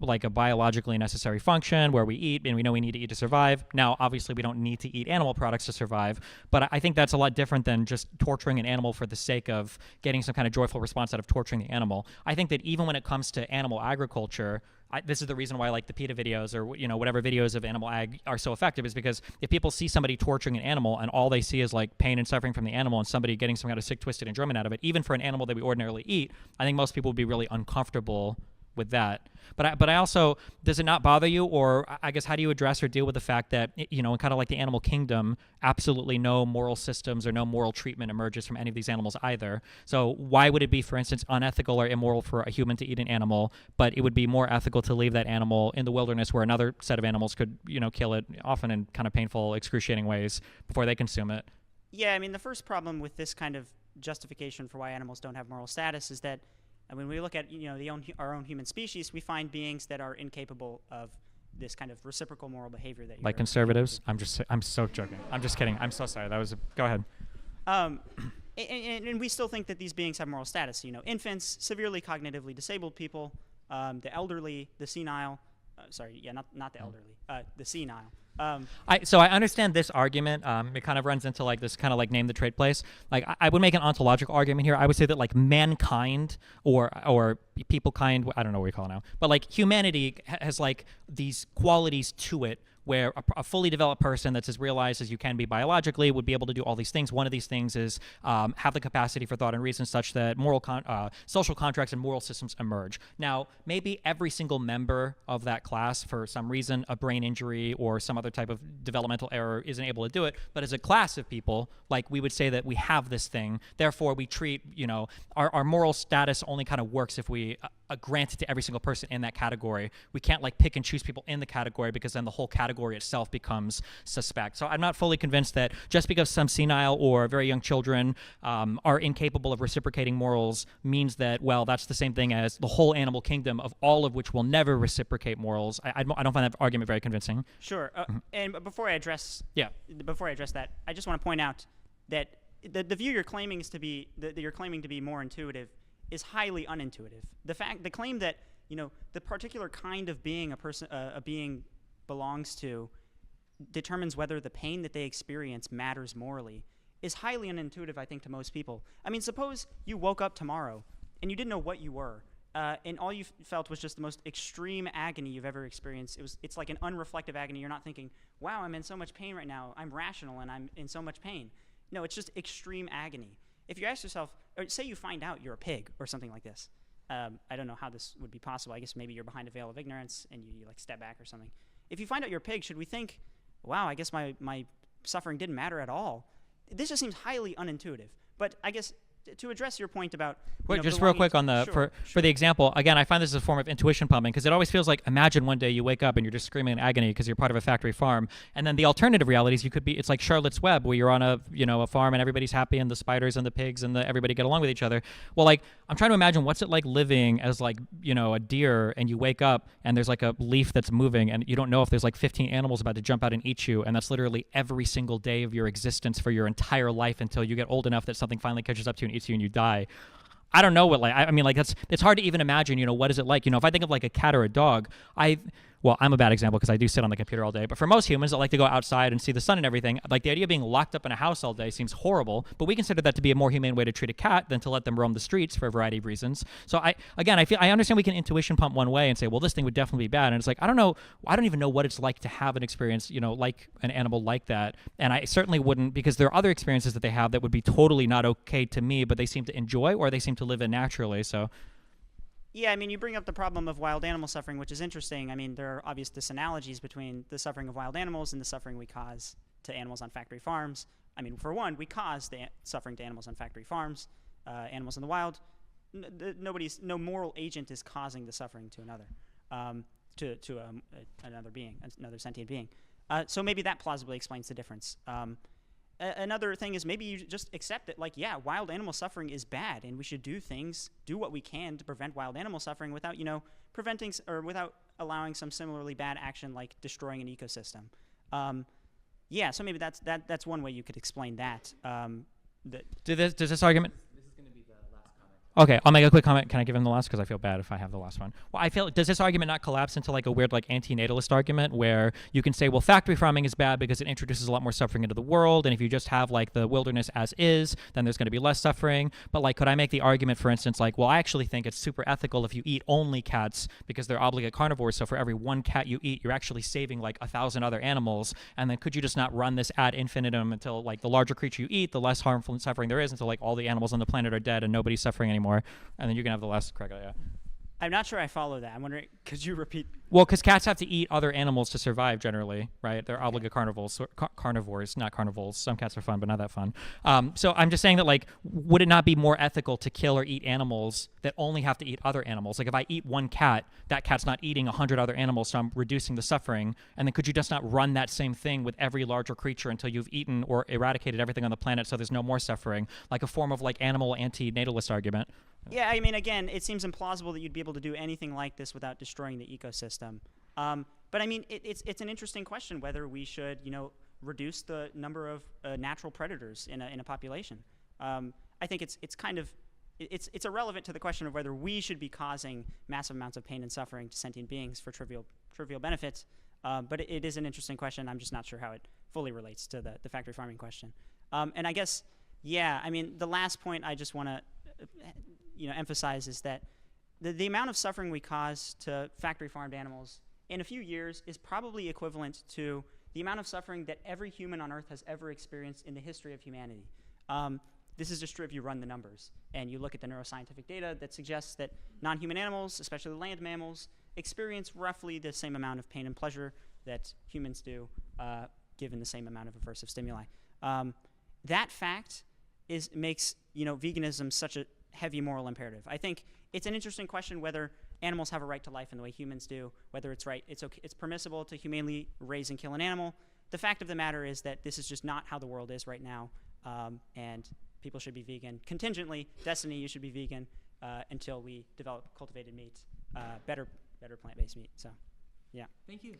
like a biologically necessary function where we eat and we know we need to eat to survive. Now, obviously, we don't need to eat animal products to survive, but I think that's a lot different than just torturing an animal for the sake of getting some kind of joyful response out of torturing the animal. I think that even when it comes to animal agriculture, this is the reason why like the PETA videos or whatever videos of animal ag are so effective, is because if people see somebody torturing an animal and all they see is like pain and suffering from the animal and somebody getting some kind of sick, twisted enjoyment out of it, even for an animal that we ordinarily eat, I think most people would be really uncomfortable with that. But I also, does it not bother you, or I guess how do you address or deal with the fact that, in kind of like the animal kingdom, absolutely no moral systems or no moral treatment emerges from any of these animals either? So why would it be, for instance, unethical or immoral for a human to eat an animal, but it would be more ethical to leave that animal in the wilderness where another set of animals could, kill it, often in kind of painful, excruciating ways, before they consume it? Yeah, I mean, the first problem with this kind of justification for why animals don't have moral status is that when we look at our own human species, we find beings that are incapable of this kind of reciprocal moral behavior that like conservatives. I'm so joking. I'm just kidding. I'm so sorry. Go ahead. And we still think that these beings have moral status. Infants, severely cognitively disabled people, the elderly, the senile. Not the elderly. The senile. So I understand this argument. It kind of runs into like this kind of like name the trade place. Like I would make an ontological argument here. I would say that like mankind or people kind, I don't know what we call it now, but like humanity has like these qualities to it where a fully developed person that's as realized as you can be biologically would be able to do all these things. One of these things is have the capacity for thought and reason such that social contracts and moral systems emerge. Now, maybe every single member of that class, for some reason, a brain injury or some other type of developmental error, isn't able to do it. But as a class of people, like we would say that we have this thing. Therefore, we treat, our moral status only kind of works if we grant it to every single person in that category. We can't like pick and choose people in the category because then the whole category itself becomes suspect. So I'm not fully convinced that just because some senile or very young children are incapable of reciprocating morals means that, well, that's the same thing as the whole animal kingdom, of all of which will never reciprocate morals. I don't find that argument very convincing. Sure. And before I address that, I just want to point out that the view you're claiming that you're claiming to be more intuitive is highly unintuitive. The claim that the particular kind of being a being belongs to determines whether the pain that they experience matters morally is highly unintuitive, I think, to most people. I mean, suppose you woke up tomorrow and you didn't know what you were, and all you felt was just the most extreme agony you've ever experienced. It's like an unreflective agony. You're not thinking, wow, I'm in so much pain right now. I'm rational and I'm in so much pain. No, it's just extreme agony. If you ask yourself, or say you find out you're a pig or something like this, I don't know how this would be possible. I guess maybe you're behind a veil of ignorance and you like step back or something. If you find out you're a pig, should we think, wow, I guess my suffering didn't matter at all? This just seems highly unintuitive. But I guess to address your point about just real quick on the for the example, again, I find this is a form of intuition pumping, because it always feels like, imagine one day you wake up and you're just screaming in agony because you're part of a factory farm, and then the alternative reality is it's like Charlotte's Web, where you're on a farm and everybody's happy and the spiders and the pigs and everybody get along with each other. Well, like I'm trying to imagine what's it like living as like a deer, and you wake up and there's like a leaf that's moving and you don't know if there's like 15 animals about to jump out and eat you, and that's literally every single day of your existence for your entire life until you get old enough that something finally catches up to you and eats you and you die. I don't know what it's hard to even imagine, what is it like? If I think of like a cat or a dog, I'm a bad example because I do sit on the computer all day, but for most humans that like to go outside and see the sun and everything, like the idea of being locked up in a house all day seems horrible, but we consider that to be a more humane way to treat a cat than to let them roam the streets for a variety of reasons. So I understand we can intuition pump one way and say, well, this thing would definitely be bad. And it's like, I don't even know what it's like to have an experience, like an animal like that. And I certainly wouldn't, because there are other experiences that they have that would be totally not okay to me, but they seem to enjoy or they seem to live in naturally. So yeah, I mean, you bring up the problem of wild animal suffering, which is interesting. I mean, there are obvious disanalogies between the suffering of wild animals and the suffering we cause to animals on factory farms. I mean, for one, we cause the suffering to animals on factory farms. Animals in the wild, no moral agent is causing the suffering to another, another being, another sentient being. So maybe that plausibly explains the difference. Another thing is maybe you just accept that, like, yeah, wild animal suffering is bad, and we should do what we can to prevent wild animal suffering without, preventing or without allowing some similarly bad action like destroying an ecosystem. Yeah, so maybe that's one way you could explain that. Does this argument? This is going to be the last comment. Okay, I'll make a quick comment. Can I give him the last? Because I feel bad if I have the last one. Well, I feel, does this argument not collapse into like a weird like anti-natalist argument where you can say, well, factory farming is bad because it introduces a lot more suffering into the world, and if you just have like the wilderness as is, then there's going to be less suffering. But like, could I make the argument, for instance, like, well, I actually think it's super ethical if you eat only cats because they're obligate carnivores. So for every one cat you eat, you're actually saving like 1,000 other animals. And then could you just not run this ad infinitum until like the larger creature you eat, the less harmful and suffering there is, until like all the animals on the planet are dead and nobody's suffering anymore? And then you can have the last crack at it. Yeah. I'm not sure I follow that. I'm wondering, could you repeat? Well, because cats have to eat other animals to survive generally, right? They're obligate carnivores, carnivores, not carnivals. Some cats are fun, but not that fun. So I'm just saying that, like, would it not be more ethical to kill or eat animals that only have to eat other animals? Like, if I eat one cat, that cat's not eating 100 other animals, so I'm reducing the suffering. And then could you just not run that same thing with every larger creature until you've eaten or eradicated everything on the planet so there's no more suffering? Like a form of, like, animal anti-natalist argument. Yeah, I mean, again, it seems implausible that you'd be able to do anything like this without destroying the ecosystem. But I mean, it's an interesting question whether we should, reduce the number of natural predators in a population. I think it's kind of it's irrelevant to the question of whether we should be causing massive amounts of pain and suffering to sentient beings for trivial benefits. But it is an interesting question. I'm just not sure how it fully relates to the factory farming question. And I guess, yeah, I mean, the last point I just want to emphasize is that the amount of suffering we cause to factory farmed animals in a few years is probably equivalent to the amount of suffering that every human on Earth has ever experienced in the history of humanity. This is just true if you run the numbers and you look at the neuroscientific data that suggests that non-human animals, especially land mammals, experience roughly the same amount of pain and pleasure that humans do, given the same amount of aversive stimuli. That fact makes veganism such a heavy moral imperative. I think it's an interesting question whether animals have a right to life in the way humans do, whether it's permissible to humanely raise and kill an animal. The fact of the matter is that this is just not how the world is right now, and people should be vegan. Contingently, Destiny, you should be vegan until we develop cultivated meat, better plant-based meat. So, yeah. Thank you.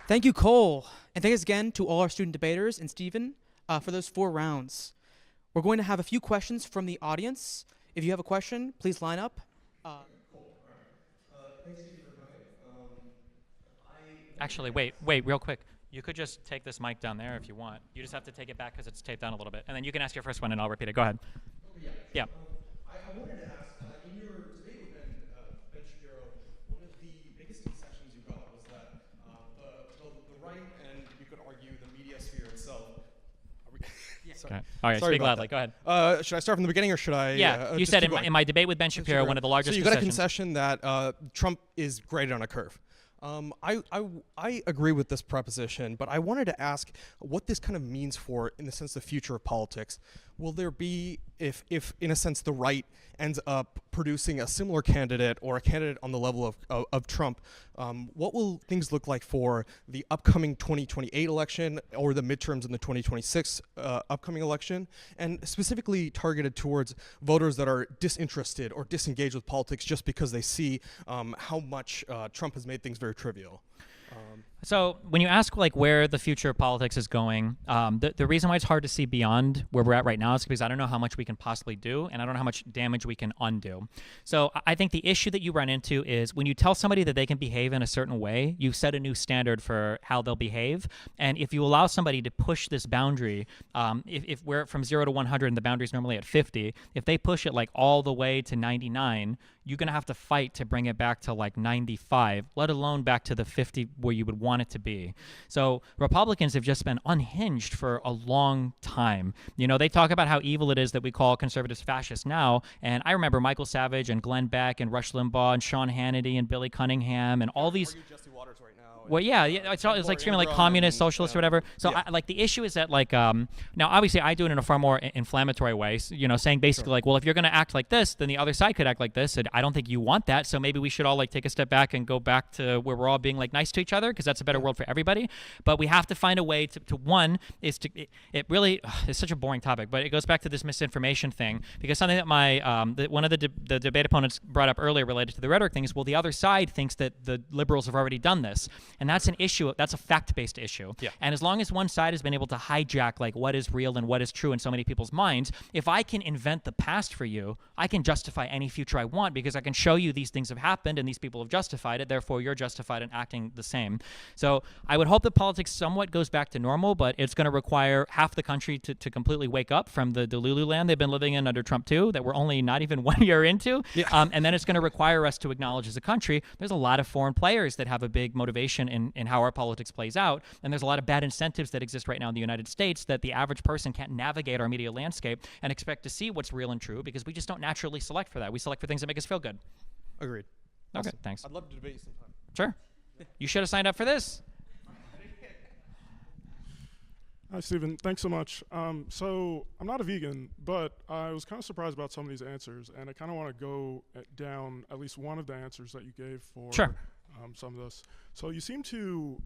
Thank you, Cole. And thanks again to all our student debaters and Stephen for those 4 rounds. We're going to have a few questions from the audience. If you have a question, please line up. Actually, wait, real quick. You could just take this mic down there if you want. You just have to take it back because it's taped down a little bit. And then you can ask your first one and I'll repeat it. Go ahead. Yeah. I wanted to ask, in your debate with Ben Shapiro, one of the biggest concessions you got was that the right, and you could argue the media sphere itself. Sorry. Okay. All right, Sorry speak about loudly. that. Go ahead. Should I start from the beginning or should I? Yeah, you just said keep in my debate with Ben Shapiro, one of the largest So you got a concessions. concession that Trump is graded on a curve. I agree with this proposition, but I wanted to ask what this kind of means for, in the sense, the future of politics. Will there be, if in a sense the right ends up producing a similar candidate or a candidate on the level of Trump, what will things look like for the upcoming 2028 election or the midterms in the 2026 upcoming election, and specifically targeted towards voters that are disinterested or disengaged with politics just because they see how much Trump has made things very trivial? So when you ask like where the future of politics is going, the reason why it's hard to see beyond where we're at right now is because I don't know how much we can possibly do, and I don't know how much damage we can undo. So I think the issue that you run into is when you tell somebody that they can behave in a certain way, you set a new standard for how they'll behave. And if you allow somebody to push this boundary, if we're from 0 to 100 and the boundary is normally at 50, if they push it like all the way to 99, you're going to have to fight to bring it back to like 95, let alone back to the 50 where you would want it to be. So Republicans have just been unhinged for a long time. They talk about how evil it is that we call conservatives fascists now. And I remember Michael Savage and Glenn Beck and Rush Limbaugh and Sean Hannity and Billy Cunningham and all these. Well, yeah, it's like screaming like communist, socialist, or whatever. So, yeah. The issue is that, now, obviously, I do it in a far more inflammatory way. Saying basically, like, well, if you're going to act like this, then the other side could act like this, and I don't think you want that. So maybe we should all like take a step back and go back to where we're all being like nice to each other, because that's a better world for everybody. But we have to find a way to one is to it really it's such a boring topic, but it goes back to this misinformation thing, because something that my one of the debate opponents brought up earlier related to the rhetoric thing is, well, the other side thinks that the liberals have already done this. And that's an issue. That's a fact-based issue. Yeah. And as long as one side has been able to hijack like what is real and what is true in so many people's minds, if I can invent the past for you, I can justify any future I want because I can show you these things have happened and these people have justified it. Therefore, you're justified in acting the same. So I would hope that politics somewhat goes back to normal, but it's going to require half the country to completely wake up from the Delulu land they've been living in under Trump too, that we're only not even 1 year into. And then it's going to require us to acknowledge as a country, there's a lot of foreign players that have a big motivation in how our politics plays out. And there's a lot of bad incentives that exist right now in the United States that the average person can't navigate our media landscape and expect to see what's real and true because we just don't naturally select for that. We select for things that make us feel good. Agreed. Okay, Awesome. thanks. I'd love to debate you sometime. Sure. You should have signed up for this. Hi, Stephen. Thanks so much. So I'm not a vegan, but I was kind of surprised about some of these answers, and I kind of want to go down at least one of the answers that you gave for Sure. Some of this. So you seem to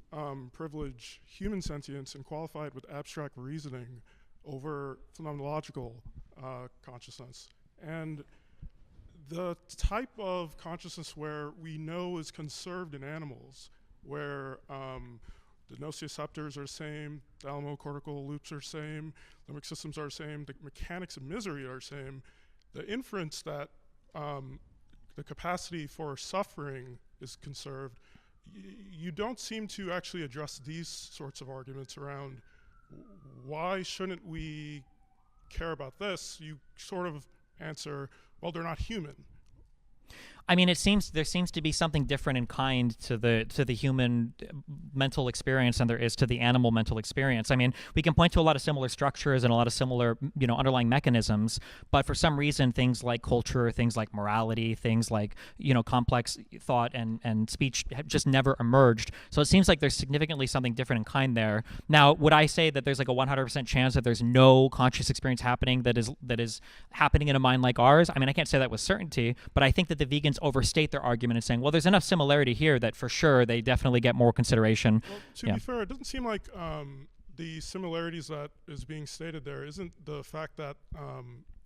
privilege human sentience and qualify it with abstract reasoning over phenomenological consciousness. And the type of consciousness where we know is conserved in animals, where the nociceptors are the same, thalamocortical loops are the same, limbic systems are the same, the mechanics of misery are the same. The inference that the capacity for suffering is conserved, you don't seem to actually address these sorts of arguments around why shouldn't we care about this. You sort of answer, well, they're not human. I mean, there seems to be something different in kind to the human mental experience than there is to the animal mental experience. I mean, we can point to a lot of similar structures and a lot of similar, underlying mechanisms, but for some reason, things like culture, things like morality, things like, complex thought and speech have just never emerged. So it seems like there's significantly something different in kind there. Now, would I say that there's like a 100% chance that there's no conscious experience happening that is happening in a mind like ours? I mean, I can't say that with certainty, but I think that the vegans overstate their argument in saying, well, there's enough similarity here that for sure they definitely get more consideration. Well, to be fair, it doesn't seem like the similarities that is being stated there isn't the fact that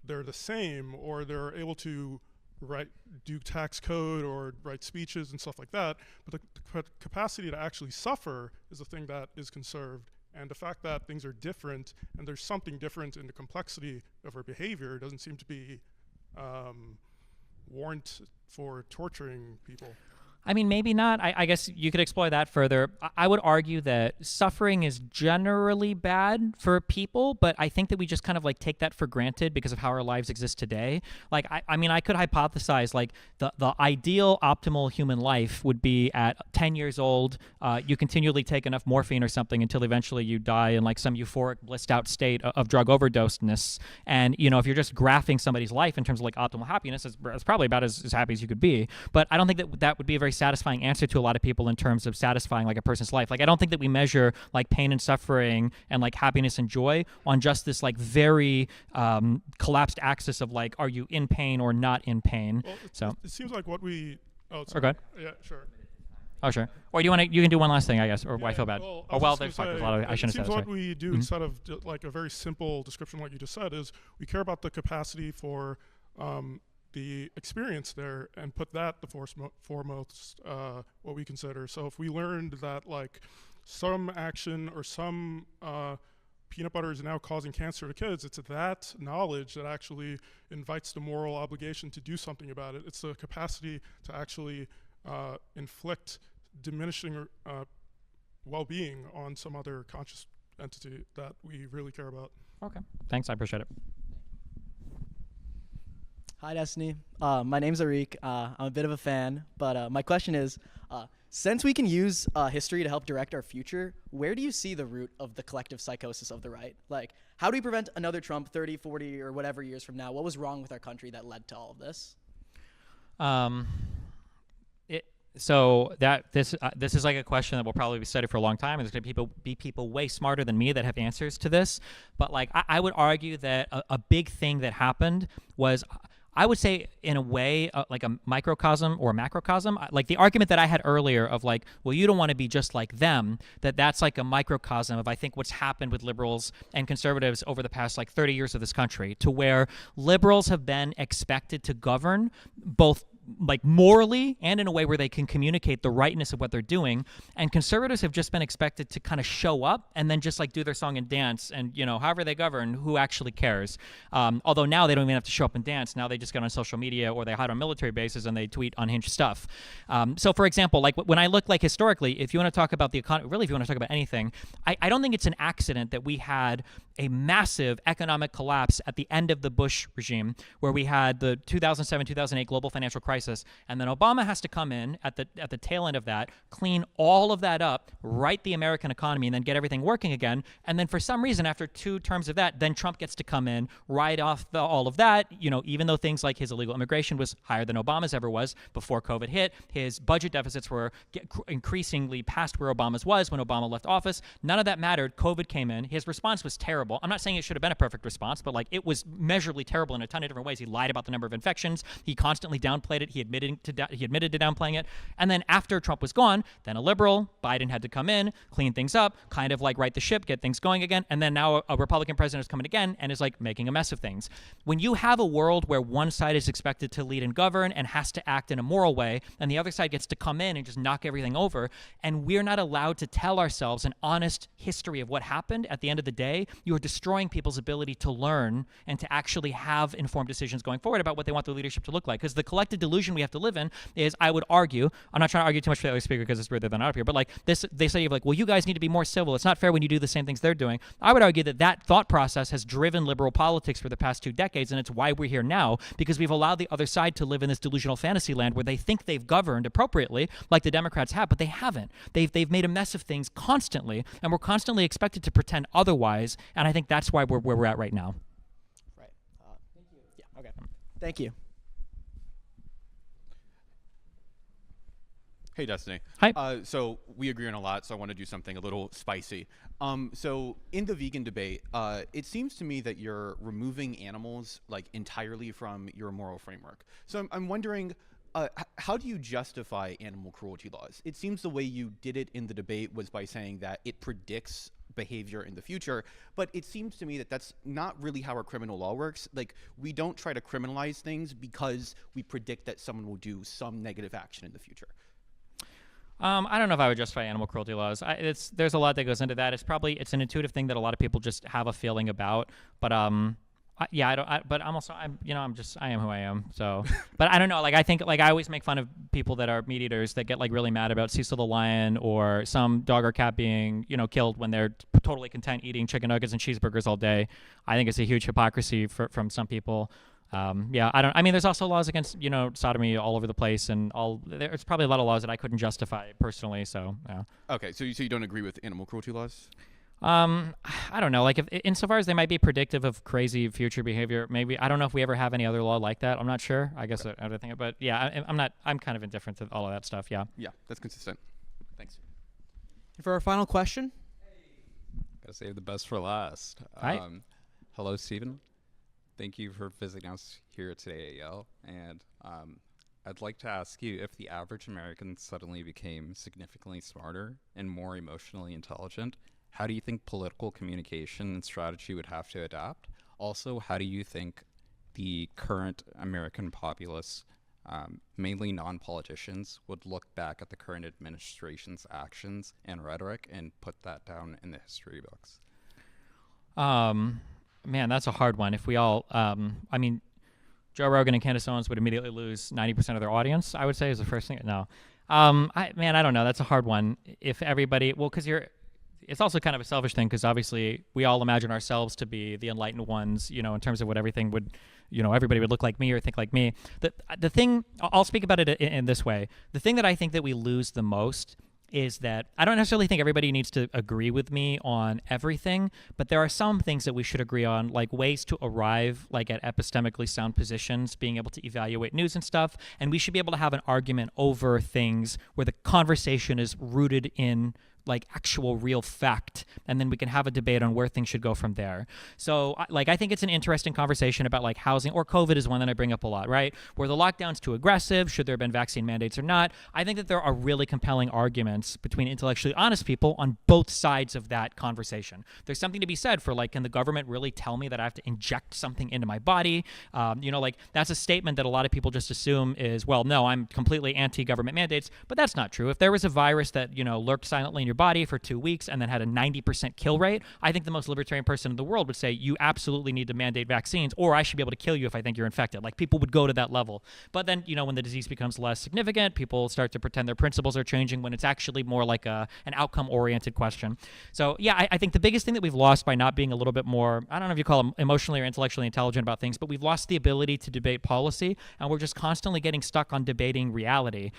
they're the same or they're able to do tax code or write speeches and stuff like that, but the capacity to actually suffer is the thing that is conserved. And the fact that things are different and there's something different in the complexity of our behavior doesn't seem to be warrant for torturing people. I mean, maybe not. I guess you could explore that further. I would argue that suffering is generally bad for people, but I think that we just kind of like take that for granted because of how our lives exist today. Like, I mean, I could hypothesize like the ideal optimal human life would be at 10 years old, you continually take enough morphine or something until eventually you die in like some euphoric blissed out state of drug overdosedness. And, if you're just graphing somebody's life in terms of like optimal happiness, it's probably about as happy as you could be. But I don't think that would be a very satisfying answer to a lot of people in terms of satisfying like a person's life. Like, I don't think that we measure like pain and suffering and like happiness and joy on just this like very collapsed axis of like, are you in pain or not in pain? Well, it seems like what we. Oh, sorry. Go ahead. Yeah, sure. Oh, sure. Or you can do one last thing, I guess, or Yeah, I feel bad. There's a lot of, I shouldn't have said it seems that. what we do instead of like a very simple description like you just said is we care about the capacity for the experience there and put that the foremost what we consider. So if we learned that like some action or some peanut butter is now causing cancer to kids, it's that knowledge that actually invites the moral obligation to do something about it. It's the capacity to actually inflict diminishing well-being on some other conscious entity that we really care about. Okay, thanks, I appreciate it. Hi, Destiny. My name's Arik. I'm a bit of a fan, but my question is, since we can use history to help direct our future, where do you see the root of the collective psychosis of the right? Like, how do we prevent another Trump 30, 40, or whatever years from now? What was wrong with our country that led to all of this? So this is like a question that will probably be studied for a long time, and there's going to be people way smarter than me that have answers to this. But like, I would argue that a big thing that happened was, I would say in a way, like a microcosm or a macrocosm, like the argument that I had earlier of like, well, you don't want to be just like them, that's like a microcosm of, I think, what's happened with liberals and conservatives over the past like 30 years of this country, to where liberals have been expected to govern both like morally and in a way where they can communicate the rightness of what they're doing. And conservatives have just been expected to kind of show up and then just like do their song and dance, and however they govern, who actually cares? Although now they don't even have to show up and dance. Now they just get on social media or they hide on military bases and they tweet unhinged stuff. So for example, like when I look like historically, if you want to talk about the economy, really if you want to talk about anything, I don't think it's an accident that we had a massive economic collapse at the end of the Bush regime, where we had the 2007-2008 global financial crisis, and then Obama has to come in at the tail end of that, clean all of that up, right the American economy, and then get everything working again. And then for some reason, after 2 terms of that, then Trump gets to come in, write off all of that. Even though things like his illegal immigration was higher than Obama's ever was before COVID hit, his budget deficits were increasingly past where Obama's was when Obama left office. None of that mattered. COVID came in. His response was terrible. I'm not saying it should have been a perfect response, but like it was measurably terrible in a ton of different ways. He lied about the number of infections. He constantly downplayed it. He admitted to downplaying it. And then after Trump was gone, then a liberal, Biden, had to come in, clean things up, kind of like right the ship, get things going again. And then now a Republican president is coming again and is like making a mess of things. When you have a world where one side is expected to lead and govern and has to act in a moral way, and the other side gets to come in and just knock everything over, and we're not allowed to tell ourselves an honest history of what happened at the end of the day, you are destroying people's ability to learn and to actually have informed decisions going forward about what they want their leadership to look like. Because the collective delusion we have to live in is, I would argue, I'm not trying to argue too much for the other speaker because it's weird they're not up here, but like this, they say, well, you guys need to be more civil. It's not fair when you do the same things they're doing. I would argue that thought process has driven liberal politics for the past 2 decades, and it's why we're here now, because we've allowed the other side to live in this delusional fantasy land where they think they've governed appropriately, like the Democrats have, but they haven't. They've made a mess of things constantly, and we're constantly expected to pretend otherwise, and I think that's why we're where we're at right now. Right. Thank you. Yeah. Okay. Thank you. Hey, Destiny. Hi. So we agree on a lot, so I want to do something a little spicy. So in the vegan debate, it seems to me that you're removing animals like entirely from your moral framework. So I'm wondering, how do you justify animal cruelty laws? It seems the way you did it in the debate was by saying that it predicts behavior in the future, but it seems to me that that's not really how our criminal law works. Like, we don't try to criminalize things because we predict that someone will do some negative action in the future. I don't know if I would justify animal cruelty laws. There's a lot that goes into that. It's an intuitive thing that a lot of people just have a feeling about. But but I'm also I am who I am. So, but I don't know. Like, I think, like, I always make fun of people that are meat eaters that get like really mad about Cecil the lion or some dog or cat being killed when they're totally content eating chicken nuggets and cheeseburgers all day. I think it's a huge hypocrisy from some people. There's also laws against, sodomy all over the place, and there's probably a lot of laws that I couldn't justify personally. So, yeah. Okay. So you don't agree with animal cruelty laws? I don't know. Like, if insofar as they might be predictive of crazy future behavior, maybe. I don't know if we ever have any other law like that. I'm not sure. I guess I would think, but yeah, I'm kind of indifferent to all of that stuff. Yeah. Yeah, that's consistent. Thanks. And for our final question. Gotta save the best for last. Hi. Hello, Stephen. Thank you for visiting us here today at Yale. And I'd like to ask you, if the average American suddenly became significantly smarter and more emotionally intelligent, how do you think political communication and strategy would have to adapt? Also, how do you think the current American populace, mainly non-politicians, would look back at the current administration's actions and rhetoric and put that down in the history books? Man, that's a hard one. If we all, Joe Rogan and Candace Owens would immediately lose 90% of their audience, I would say, is the first thing. No. I don't know. That's a hard one. If everybody, it's also kind of a selfish thing, because obviously we all imagine ourselves to be the enlightened ones, in terms of what everything would, everybody would look like me or think like me. The thing, I'll speak about it in this way. The thing that I think that we lose the most is that I don't necessarily think everybody needs to agree with me on everything, but there are some things that we should agree on, like ways to arrive like at epistemically sound positions, being able to evaluate news and stuff, and we should be able to have an argument over things where the conversation is rooted in like actual real fact, and then we can have a debate on where things should go from there. So like I think it's an interesting conversation about like housing, or COVID is one that I bring up a lot, right? Were the lockdowns too aggressive? Should there have been vaccine mandates or not? I think that there are really compelling arguments between intellectually honest people on both sides of that conversation. There's something to be said for like, can the government really tell me that I have to inject something into my body? Like that's a statement that a lot of people just assume is, well, no, I'm completely anti-government mandates, but that's not true. If there was a virus that, lurked silently in your body for 2 weeks and then had a 90% kill rate, I think the most libertarian person in the world would say you absolutely need to mandate vaccines, or I should be able to kill you if I think you're infected. Like people would go to that level. But then, when the disease becomes less significant, people start to pretend their principles are changing when it's actually more like an outcome-oriented question. So yeah, I think the biggest thing that we've lost by not being a little bit more, I don't know if you call them emotionally or intellectually intelligent about things, but we've lost the ability to debate policy, and we're just constantly getting stuck on debating reality.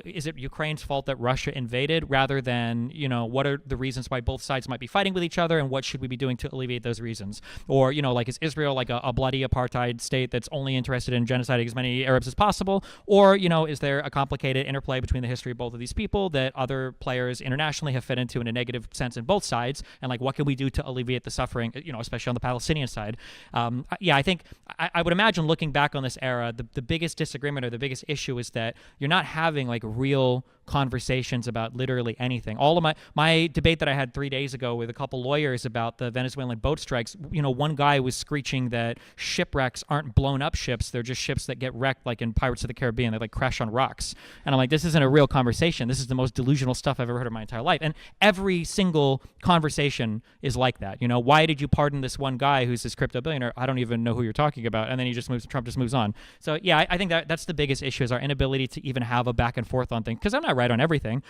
Is it Ukraine's fault that Russia invaded, rather than, what are the reasons why both sides might be fighting with each other and what should we be doing to alleviate those reasons? Or, is Israel like a bloody apartheid state that's only interested in genociding as many Arabs as possible? Or, is there a complicated interplay between the history of both of these people that other players internationally have fit into in a negative sense in both sides? And like, what can we do to alleviate the suffering, especially on the Palestinian side? I think I would imagine looking back on this era, the biggest disagreement or the biggest issue is that you're not having like real conversations about literally anything. All of my debate that I had 3 days ago with a couple lawyers about the Venezuelan boat strikes, one guy was screeching that shipwrecks aren't blown up ships, they're just ships that get wrecked like in Pirates of the Caribbean, they like crash on rocks. And I'm like, this isn't a real conversation. This is the most delusional stuff I've ever heard in my entire life. And every single conversation is like that. Why did you pardon this one guy who's this crypto billionaire? I don't even know who you're talking about. And then Trump just moves on. So yeah, I think that's the biggest issue, is our inability to even have a back and forth on things. Because I'm not right on everything,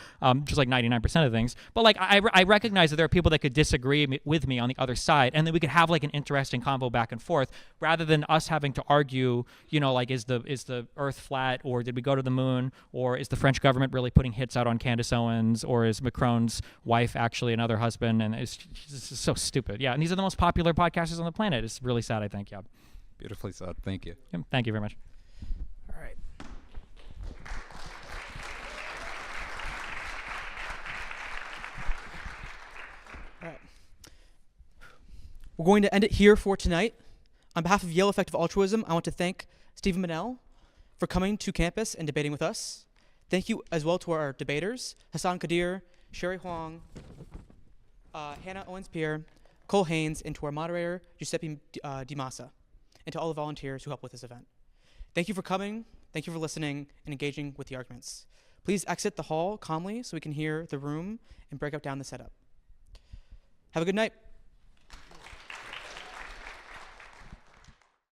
just like 99% of things. But like I recognize that there are people that could disagree with me on the other side, and then we could have like an interesting convo back and forth, rather than us having to argue, like is the Earth flat, or did we go to the moon, or is the French government really putting hits out on Candace Owens, or is Macron's wife actually another husband? And it's just so stupid. Yeah, and these are the most popular podcasters on the planet. It's really sad, I think. Yeah. Beautifully said. Thank you. Yeah, thank you very much. All right. All right. We're going to end it here for tonight. On behalf of Yale Effective Altruism, I want to thank Stephen Bunnell for coming to campus and debating with us. Thank you as well to our debaters, Hassan Kadir, Sherry Huang, Hannah Owens-Pierre, Cole Haynes, and to our moderator, Giuseppe Di Massa, and to all the volunteers who helped with this event. Thank you for coming, thank you for listening, and engaging with the arguments. Please exit the hall calmly so we can hear the room and break up down the setup. Have a good night.